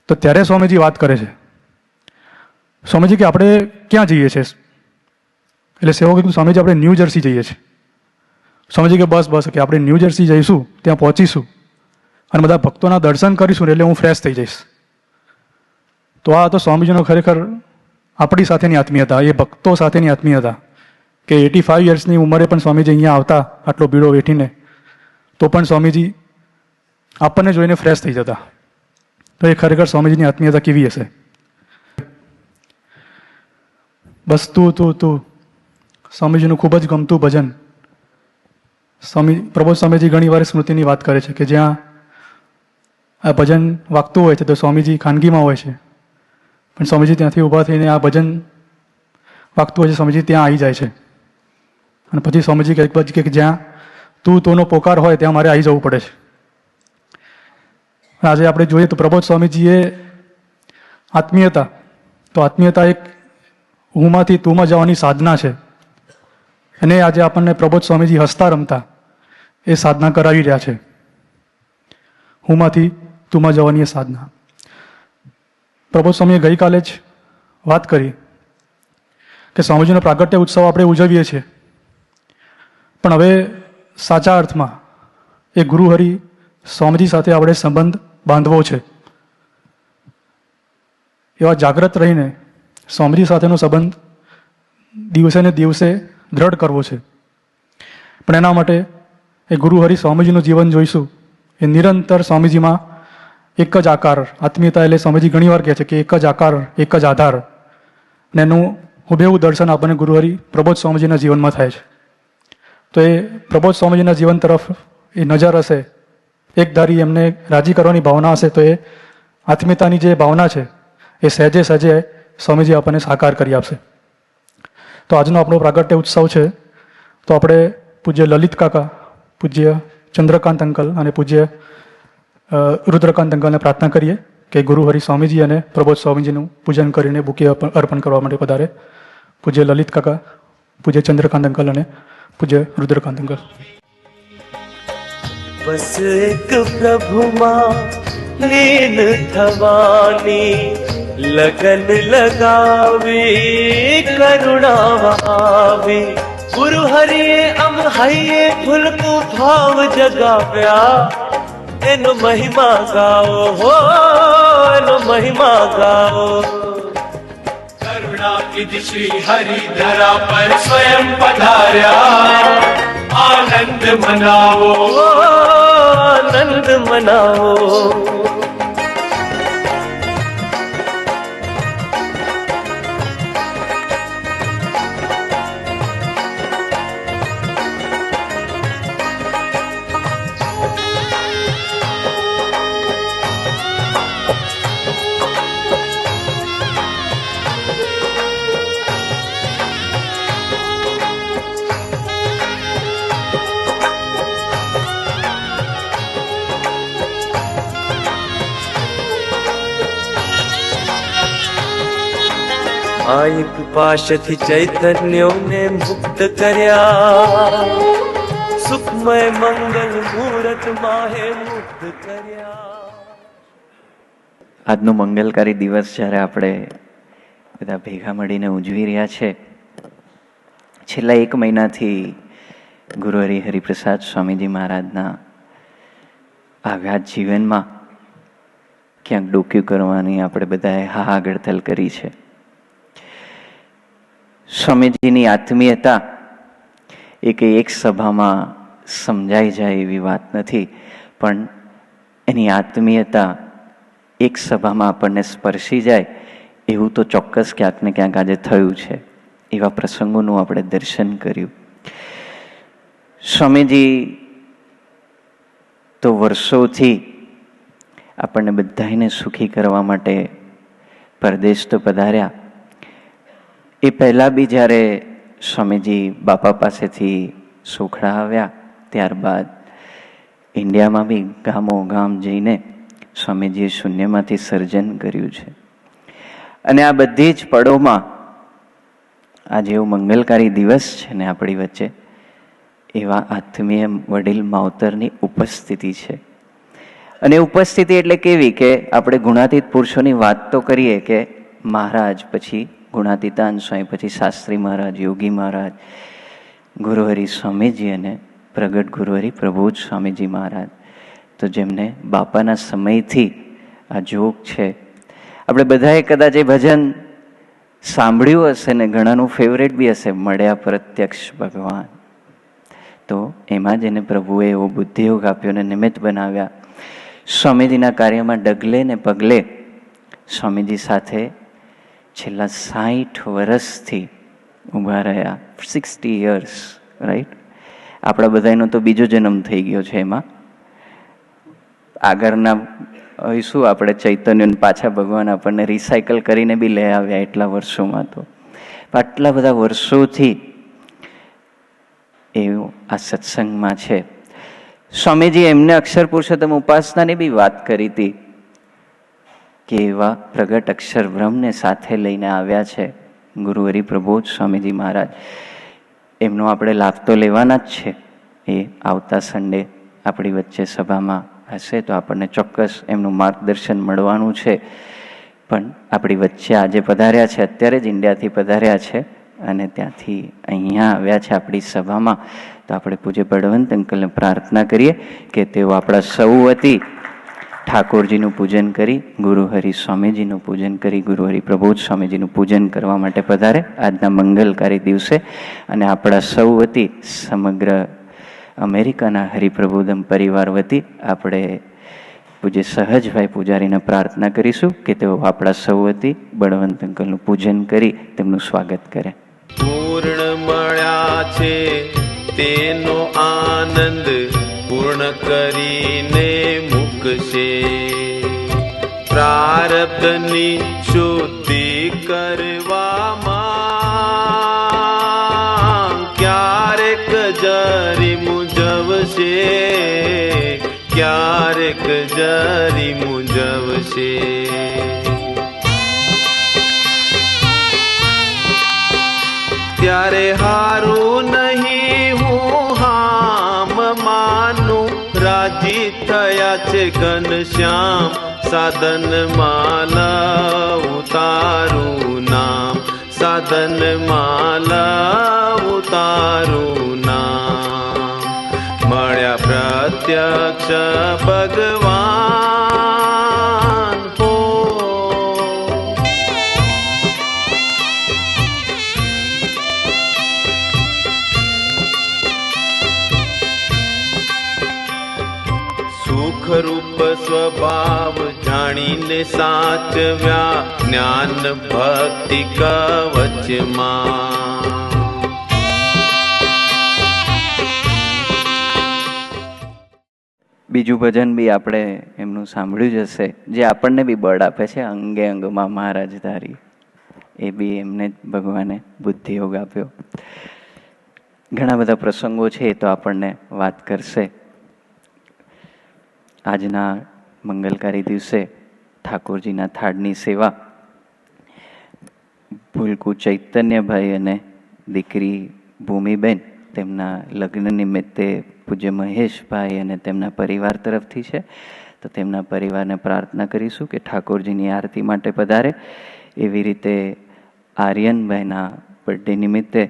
તો ત્યારે સ્વામીજી વાત કરે છે. સ્વામીજી કે આપણે ક્યાં જઈએ છીએ? એટલે સેવકો કીધું સ્વામીજી આપણે ન્યૂ જર્સી જઈએ છીએ. સ્વામીજી કે બસ બસ કે આપણે ન્યૂ જર્સી જઈશું, ત્યાં પહોંચીશું અને બધા ભક્તોના દર્શન કરીશું એટલે હું ફ્રેશ થઈ જઈશ. તો આ તો સ્વામીજીનો ખરેખર આપણી સાથેની આત્મીયતા, એ ભક્તો સાથેની આત્મીયતા કે 85 યર્સની ઉંમરે પણ સ્વામીજી અહીંયા આવતા આટલો ભીડો વેઠીને, તો પણ સ્વામીજી આપણને જોઈને ફ્રેશ થઈ જતા. તો એ ખરેખર સ્વામીજીની આત્મીયતા કેવી હશે? બસ તું તું તું સ્વામીજીનું ખૂબ જ ગમતું ભજન. પ્રબોધ સ્વામીજી ઘણી વાર સ્મૃતિની વાત કરે છે કે જ્યાં આ ભજન વાગતું હોય છે તો સ્વામીજી ખાનગીમાં હોય છે, પણ સ્વામીજી ત્યાંથી ઊભા થઈને આ ભજન વાગતું હોય છે, સ્વામીજી ત્યાં આવી જાય છે. અને પછી સ્વામીજી કે જ્યાં તું તોનો પોકાર હોય ત્યાં મારે આવી જવું પડે છે. આજે આપણે જોઈએ તો પ્રબોધ સ્વામીજીએ આત્મીયતા, તો આત્મીયતા એક હુંમાંથી તુંમાં જવાની સાધના છે. અને આજે આપણને પ્રબોધ સ્વામીજી હસતા રમતા એ સાધના કરાવી રહ્યા છે. હુંમાંથી તુંમાં જવાની એ સાધના. પ્રબોધ સ્વામીએ ગઈકાલે જ વાત કરી કે સ્વામીજીનો પ્રાગટ્ય ઉત્સવ આપણે ઉજવીએ છીએ, પણ હવે સાચા અર્થમાં એ ગુરુહરિ સ્વામીજી સાથે આપણે સંબંધ બાંધવો છે. એવા જાગૃત રહીને સ્વામીજી સાથેનો સંબંધ દિવસે ને દિવસે દ્રઢ કરવો છે. પણ એના માટે એ ગુરુહરિ સ્વામીજીનું જીવન જોઈશું. એ નિરંતર સ્વામીજીમાં એક જ આકાર, આત્મીયતા એટલે સ્વામીજી ઘણી વાર કહે છે કે એક જ આકાર, એક જ આધાર, ને એનું હુબેહુ દર્શન આપણને ગુરુહરિ પ્રબોધ સ્વામીજીના જીવનમાં થાય છે. તો એ પ્રબોધ સ્વામીજીના જીવન તરફ એ નજર હશે, એકધારી એમને રાજી કરવાની ભાવના હશે, તો એ આત્મીયતાની જે ભાવના છે એ સહેજે સહેજે સ્વામીજી આપણને સાકાર કરી આપશે. તો આજનો આપણો પ્રાગટ્ય ઉત્સવ છે, તો આપણે પૂજ્ય લલિત કાકા, પૂજ્ય ચંદ્રકાંત અંકલ અને પૂજ્ય રુદ્રકાંત અંકલને પ્રાર્થના કરીએ કે ગુરુહરિ સ્વામીજી અને પ્રબોધ સ્વામીજીનું પૂજન કરીને બુકે અર્પણ કરવા માટે પધારે. પૂજ્ય લલિત કાકા, પૂજ્ય ચંદ્રકાંત અંકલ અને પૂજ્ય રુદ્રકાંત અંકલ. બસ એક પ્રભુમાં લીન થવાની લગન લગાવી કરુણા આવી. ગુરુ હરિએ અમ હૈયે ફૂલકું ભાવ જગાવ્યા, એનો મહિમા ગાઓ હો, એનો મહિમા ગાઓ. करुणा निधि श्री हरि धरा पर स्वयं पधार्या, आनंद मनावो आनंद मनाओ. એક પાશથી ચૈતન્યોને મુક્ત કર્યા, સુખમય મંગલ મૂરત માહે મુક્ત કર્યા. આજનો મંગલકારી દિવસ જ્યારે આપણે બધા ભેગા મળીને ઉજવી રહ્યા છે, છેલ્લા 1 મહિનાથી ગુરુહરિ હરિપ્રસાદ સ્વામીજી મહારાજના આઘાત જીવનમાં ક્યાંક ડોક્યું કરવાની આપણે બધાએ હાહાગડતલ કરી છે. સ્વામીજીની આત્મીયતા એ કંઈ એક સભામાં સમજાઈ જાય એવી વાત નથી, પણ એની આત્મીયતા એક સભામાં આપણને સ્પર્શી જાય એવું તો ચોક્કસ ક્યાંક ને ક્યાંક આજે થયું છે. એવા પ્રસંગોનું આપણે દર્શન કર્યું. સ્વામીજી તો વર્ષોથી આપણને બધાને સુખી કરવા માટે પરદેશ તો પધાર્યા. એ પહેલાં બી જ્યારે સ્વામીજી બાપા પાસેથી સોખડા આવ્યા, ત્યારબાદ ઇન્ડિયામાં બી ગામો ગામ જઈને સ્વામીજીએ શૂન્યમાંથી સર્જન કર્યું છે. અને આ બધી જ પળોમાં આજે એવો મંગલકારી દિવસ છે ને આપણી વચ્ચે એવા આત્મીય વડીલ માવતરની ઉપસ્થિતિ છે. અને ઉપસ્થિતિ એટલે કેવી કે આપણે ગુણાતીત પુરુષોની વાત તો કરીએ કે મહારાજ, પછી ગુણાતીતાન સ્વામી, પછી શાસ્ત્રી મહારાજ, યોગી મહારાજ, ગુરુહરિ સ્વામીજી અને પ્રગટ ગુરુહરિ પ્રબોધ સ્વામીજી મહારાજ, તો જેમને બાપાના સમયથી આ જોગ છે. આપણે બધાએ કદાચ એ ભજન સાંભળ્યું હશે ને ઘણાનું ફેવરેટ બી હશે, મળ્યા પ્રત્યક્ષ ભગવાન. તો એમાં જ એને પ્રભુએ એવો બુદ્ધિયોગ આપ્યો ને નિમિત્ત બનાવ્યા. સ્વામીજીના કાર્યમાં ડગલે ને પગલે સ્વામીજી સાથે છેલ્લા 60 વર્ષથી ઊભા રહ્યા. 60 years, રાઈટ? આપણા બધાનો તો બીજો જન્મ થઈ ગયો છે. એમાં આગળના શું આપણે ચૈતન્યને પાછા ભગવાન આપણને રિસાયકલ કરીને બી લઈ આવ્યા એટલા વર્ષોમાં. તો આટલા બધા વર્ષોથી એવું આ સત્સંગમાં છે. સ્વામીજી એમને અક્ષર પુરુષોત્તમ ઉપાસનાની બી વાત કરી હતી કે એવા પ્રગટ અક્ષર બ્રહ્મને સાથે લઈને આવ્યા છે ગુરુહરિ પ્રબોધ સ્વામીજી મહારાજ. એમનો આપણે લાભ તો લેવાના જ છે. એ આવતા સન્ડે આપણી વચ્ચે સભામાં હશે તો આપણને ચોક્કસ એમનું માર્ગદર્શન મળવાનું છે. પણ આપણી વચ્ચે આજે પધાર્યા છે, અત્યારે જ ઇન્ડિયાથી પધાર્યા છે અને ત્યાંથી અહીંયા આવ્યા છે આપણી સભામાં. તો આપણે પૂજ્ય બળવંત અંકલને પ્રાર્થના કરીએ કે તેઓ આપણા સૌ વતી ઠાકોરજીનું પૂજન કરી, ગુરુહરિ સ્વામીજીનું પૂજન કરી, ગુરુહરિ પ્રબોધ સ્વામીજીનું પૂજન કરવા માટે પધારે આજના મંગલકારી દિવસે. અને આપણા સૌ વતી સમગ્ર અમેરિકાના હરિપ્રબોધમ પરિવાર વતી આપણે પૂજ્ય સહજભાઈ પૂજારીને પ્રાર્થના કરીશું કે તેઓ આપણા સૌ વતી બળવંત અંકલનું પૂજન કરી તેમનું સ્વાગત કરે. પૂર્ણ મળ્યા છે તેનો આનંદ પૂર્ણ કરીને મૂકશે. પ્રારબ્ધની શુદ્ધિ કરવામાં ક્યારેક જરી મૂંઝવશે, ક્યારેક જરી મૂંઝવશે. ત્યારે હારું નહીં હું હામ માનું, રાજી થયા છે ઘનશ્યામ સાધન માલા ઉતારું નામ, સાધન માલા ઉતારું નામ. મળ્યા પ્રત્યક્ષ ભગવાન હો. સુખરૂપ સ્વભાવ જાણીને સાચવ્યા જ્ઞાન ભક્તિ કવચમાં. બીજું ભજન બી આપણે એમનું સાંભળ્યું જ હશે, જે આપણને બી બળ આપે છે, અંગે અંગમાં મહારાજ ધારી. એ બી એમને જ ભગવાને બુદ્ધિયોગ આપ્યો. ઘણા બધા પ્રસંગો છે એ તો આપણને વાત કરશે. આજના મંગલકારી દિવસે ઠાકોરજીના થાળની સેવા ભૂલકુ ચૈતન્યભાઈ અને દીકરી ભૂમિબેન તેમના લગ્ન નિમિત્તે પૂજ્ય મહેશભાઈ અને તેમના પરિવાર તરફથી છે. તો તેમના પરિવારને પ્રાર્થના કરીશું કે ઠાકોરજીની આરતી માટે પધારે. એવી રીતે આર્યનભાઈના બર્થડે નિમિત્તે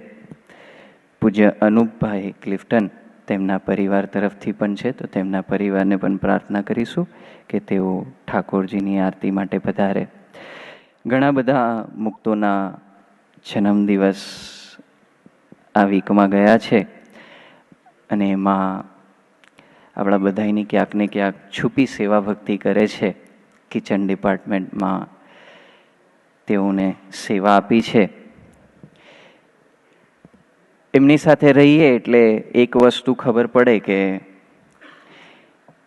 પૂજ્ય અનુપભાઈ ક્લિફ્ટન તેમના પરિવાર તરફથી પણ છે. તો તેમના પરિવારને પણ પ્રાર્થના કરીશું કે તેઓ ઠાકોરજીની આરતી માટે પધારે. ઘણા બધા મુક્તોના જન્મદિવસ આ વીકમાં ગયા છે અને એમાં આપણા બધાની ક્યાંક ને ક્યાંક છુપી સેવા ભક્તિ કરે છે. કિચન ડિપાર્ટમેન્ટમાં તેઓને સેવા આપી છે. એમની સાથે રહીએ એટલે એક વસ્તુ ખબર પડે કે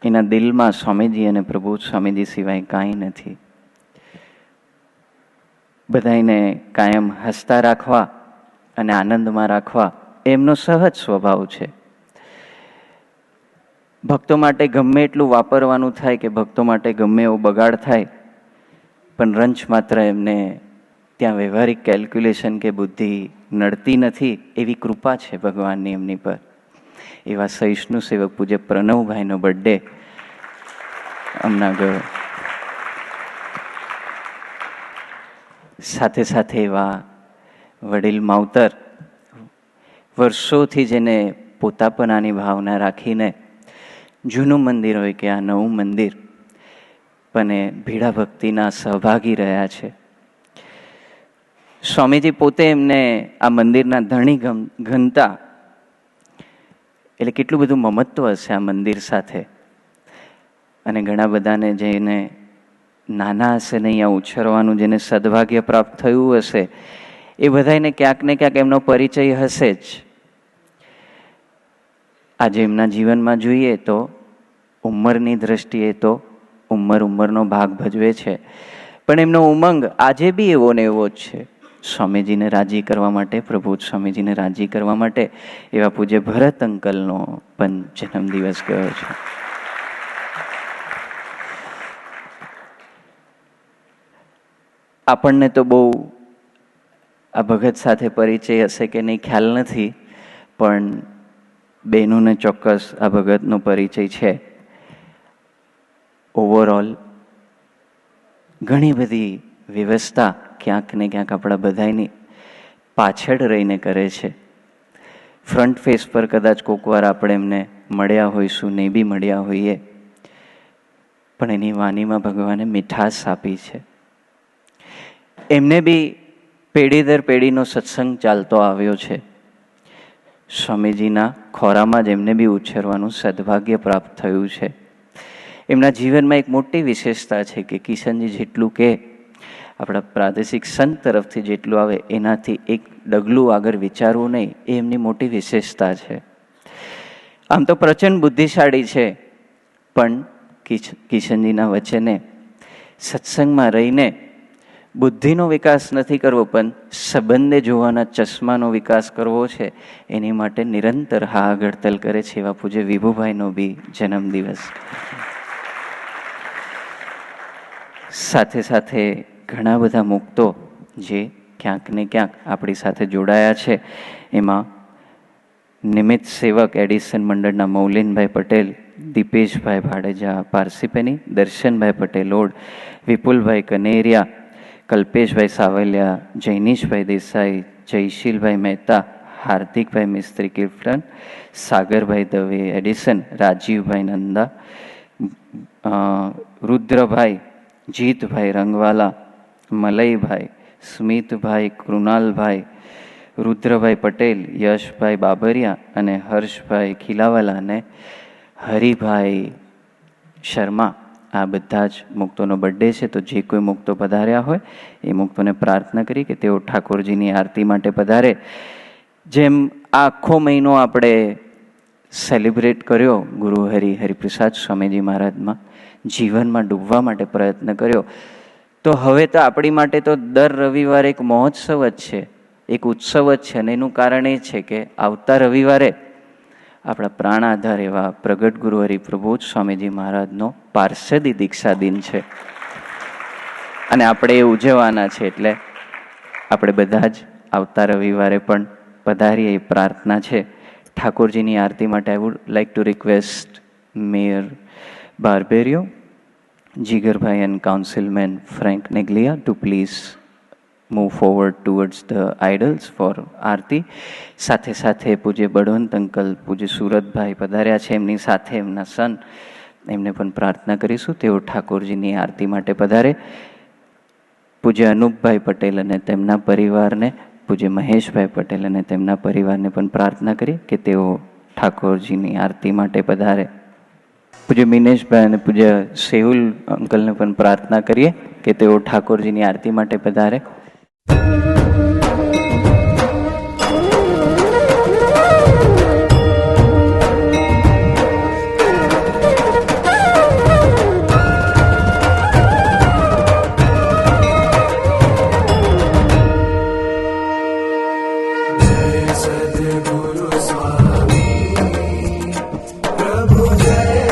એના દિલમાં સ્વામીજી અને પ્રબોધ સ્વામીજી સિવાય કાંઈ નથી. બધાને કાયમ હસતા રાખવા અને આનંદમાં રાખવા એમનો સહજ સ્વભાવ છે. ભક્તો માટે ગમે એટલું વાપરવાનું થાય કે ભક્તો માટે ગમે એવો બગાડ થાય, પણ રંચ માત્ર એમને ત્યાં વ્યવહારિક કેલ્ક્યુલેશન કે બુદ્ધિ નડતી નથી. એવી કૃપા છે ભગવાનની એમની પર. એવા સહિષ્ણુ સેવક પૂજ્ય પ્રણવભાઈનો બર્થડે હમણાં ગયો. સાથે સાથે એવા વડીલ માવતર વર્ષોથી જેને પોતાપણાની ભાવના રાખીને જૂનું મંદિર હોય કે આ નવું મંદિર પણ એ ભીડા ભક્તિના સહભાગી રહ્યા છે. સ્વામીજી પોતે એમને આ મંદિરના ધણી ઘનતા, એટલે કેટલું બધું મમત્વ હશે આ મંદિર સાથે. અને ઘણા બધાને જેને નાના હશે ને અહીંયા ઉછેરવાનું જેને સદભાગ્ય પ્રાપ્ત થયું હશે એ બધાને ક્યાંક ને ક્યાંક એમનો પરિચય હશે જ. આજે એમના જીવનમાં જોઈએ તો ઉંમરની દ્રષ્ટિએ તો ઉંમરનો ભાગ ભજવે છે, પણ એમનો ઉમંગ આજે બી એવો ને એવો જ છે. સ્વામીજીને રાજી કરવા માટે, પ્રભુ સ્વામીજીને રાજી કરવા માટે એવા પૂજ્ય ભરત અંકલનો પણ જન્મદિવસ ગયો છે. આપણને તો બહુ આ ભગત સાથે પરિચય હશે કે નહીં ખ્યાલ નથી, પણ બહેનોને ચોક્કસ આ ભગતનો પરિચય છે. ઓવરઓલ ઘણી બધી વ્યવસ્થા ક્યાંક ને ક્યાંક આપણા બધાની પાછળ રહીને કરે છે. ફ્રન્ટ ફેસ પર કદાચ કોક વાર આપણે એમને મળ્યા હોઈશું, નહીં બી મળ્યા હોઈએ, પણ એની વાણીમાં ભગવાને મીઠાશ આપી છે. એમને બી પેઢી દર પેઢીનો સત્સંગ ચાલતો આવ્યો છે. સ્વામીજીના ખોરામાં જ એમને બી ઉછેરવાનું સદભાગ્ય પ્રાપ્ત થયું છે. એમના જીવનમાં એક મોટી વિશેષતા છે કે કિશનજી જેટલું કે આપણા પ્રાદેશિક સંત તરફથી જેટલું આવે એનાથી એક ડગલું આગળ વિચારવું નહીં, એ એમની મોટી વિશેષતા છે. આમ તો પ્રચંડ બુદ્ધિશાળી છે, પણ કિશનજીના વચને સત્સંગમાં રહીને બુદ્ધિનો વિકાસ નથી કરવો, પણ સંબંધે જોવાના ચશ્માનો વિકાસ કરવો છે. એની માટે નિરંતર હા આગળતલ કરે છે. એવા પૂજ્ય વિભુભાઈનો બી જન્મદિવસ. સાથે સાથે ઘણા બધા મુક્તો જે ક્યાંક ને ક્યાંક આપણી સાથે જોડાયા છે. એમાં નિમિત્ત સેવક એડિસન મંડળના મૌલિનભાઈ પટેલ, દીપેશભાઈ ભાડેજા પારસીપેની, દર્શનભાઈ પટેલ ઓડ, વિપુલભાઈ કનેરિયા, કલ્પેશભાઈ સાવલિયા, જૈનીશભાઈ દેસાઈ, જયશીલભાઈ મહેતા, હાર્દિકભાઈ મિસ્ત્રી કિર્તન, સાગરભાઈ દવે એડિસન, રાજીવભાઈ નંદા, રુદ્રભાઈ, જીતભાઈ રંગવાલા, મલયભાઈ, સ્મિતભાઈ, કૃણાલભાઈ, રુદ્રભાઈ પટેલ, યશભાઈ બાબરિયા અને હર્ષભાઈ ખીલાવાલા અને હરિભાઈ શર્મા. આ બધા જ મુક્તોનો બર્થડે છે. તો જે કોઈ મુક્તો પધાર્યા હોય એ મુક્તોને પ્રાર્થના કરી કે તેઓ ઠાકોરજીની આરતી માટે પધારે. જેમ આખો મહિનો આપણે સેલિબ્રેટ કર્યો ગુરુ હરિપ્રસાદ સ્વામીજી મહારાજમાં, જીવનમાં ડૂબવા માટે પ્રયત્ન કર્યો, તો હવે તો આપણી માટે તો દર રવિવારે એક મહોત્સવ જ છે, એક ઉત્સવ જ છે. અને એનું કારણ એ છે કે આવતા રવિવારે આપણા પ્રાણ આધાર એવા પ્રગટ ગુરુ હરિપ્રબોધ સ્વામીજી મહારાજનો પાર્ષદી દીક્ષા દિન છે અને આપણે એ ઉજવવાના છે. એટલે આપણે બધા જ આવતા રવિવારે પણ પધારીએ એ પ્રાર્થના છે. ઠાકોરજીની આરતી માટે I would like to request mayor Barberio, Jigarbhai and councilman Frank Neglia to please move forward towards the idols for aarti. સાથે સાથે પૂજ્ય બળવંત અંકલ, પૂજ્ય સુરતભાઈ પધાર્યા છે, એમની સાથે એમના સન, એમને પણ પ્રાર્થના કરીશું તેઓ ઠાકોરજીની આરતી માટે પધારે. પૂજ્ય અનુપભાઈ પટેલ અને તેમના પરિવારને, પૂજ્ય મહેશભાઈ પટેલ અને તેમના પરિવારને પણ પ્રાર્થના કરી કે તેઓ ઠાકોરજીની આરતી માટે પધારે. પૂજ્ય મિનેશભાઈ અને પૂજ્ય સેહુલ અંકલને પણ પ્રાર્થના કરીએ કે તેઓ ઠાકોરજીની આરતી માટે પધારે. सद्गुरु स्वामी प्रभु जय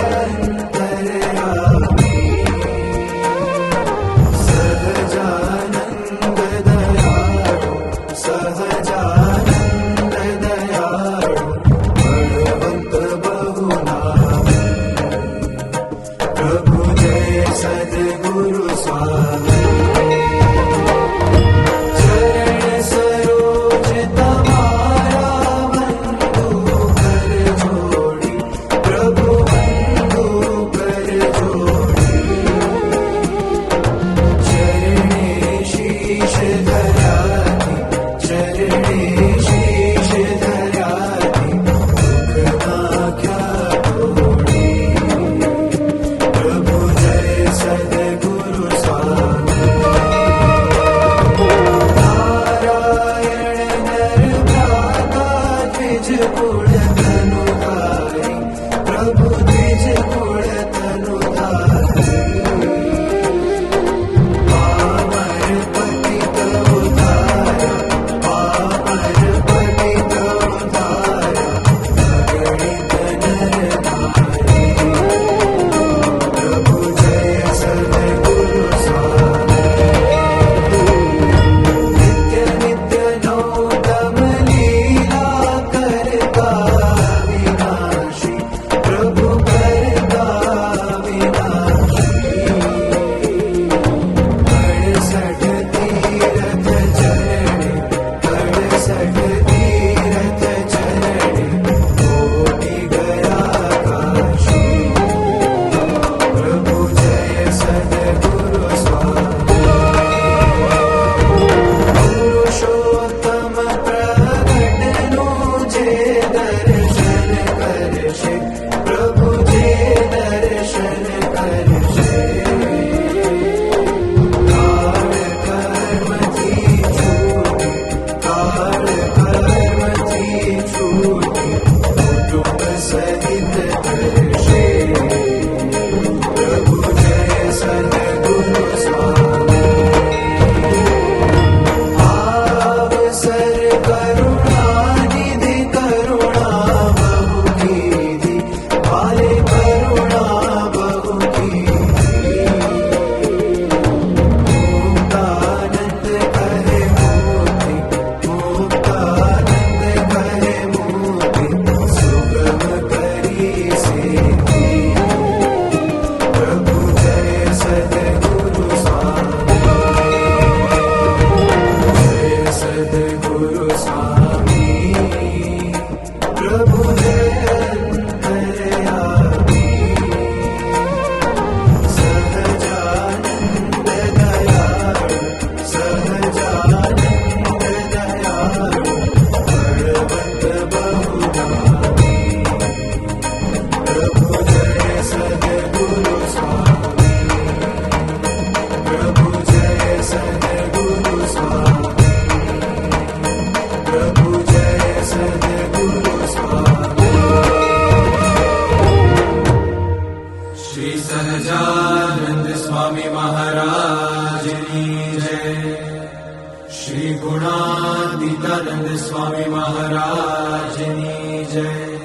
श्री गुणातीतानंद स्वामी महाराज की जय।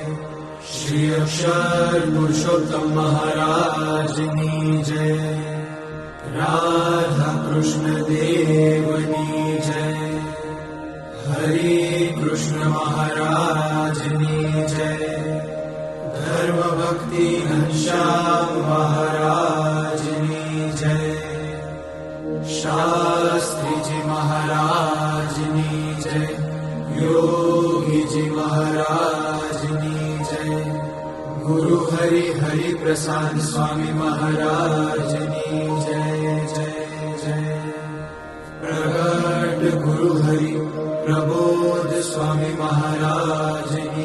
श्री अक्षर पुरुषोत्तम महाराज की जय। राधा कृष्ण देवनी जय। हरे कृष्ण महाराज की जय। धर्म भक्ति घनश्याम महाराज की जय। शास्त्री जी महाराज की जय। योगी जी महाराज की जय। गुरु हरि हरि प्रसाद स्वामी महाराज की जय जय जय। प्रगट गुरु हरि प्रबोध स्वामी महाराज की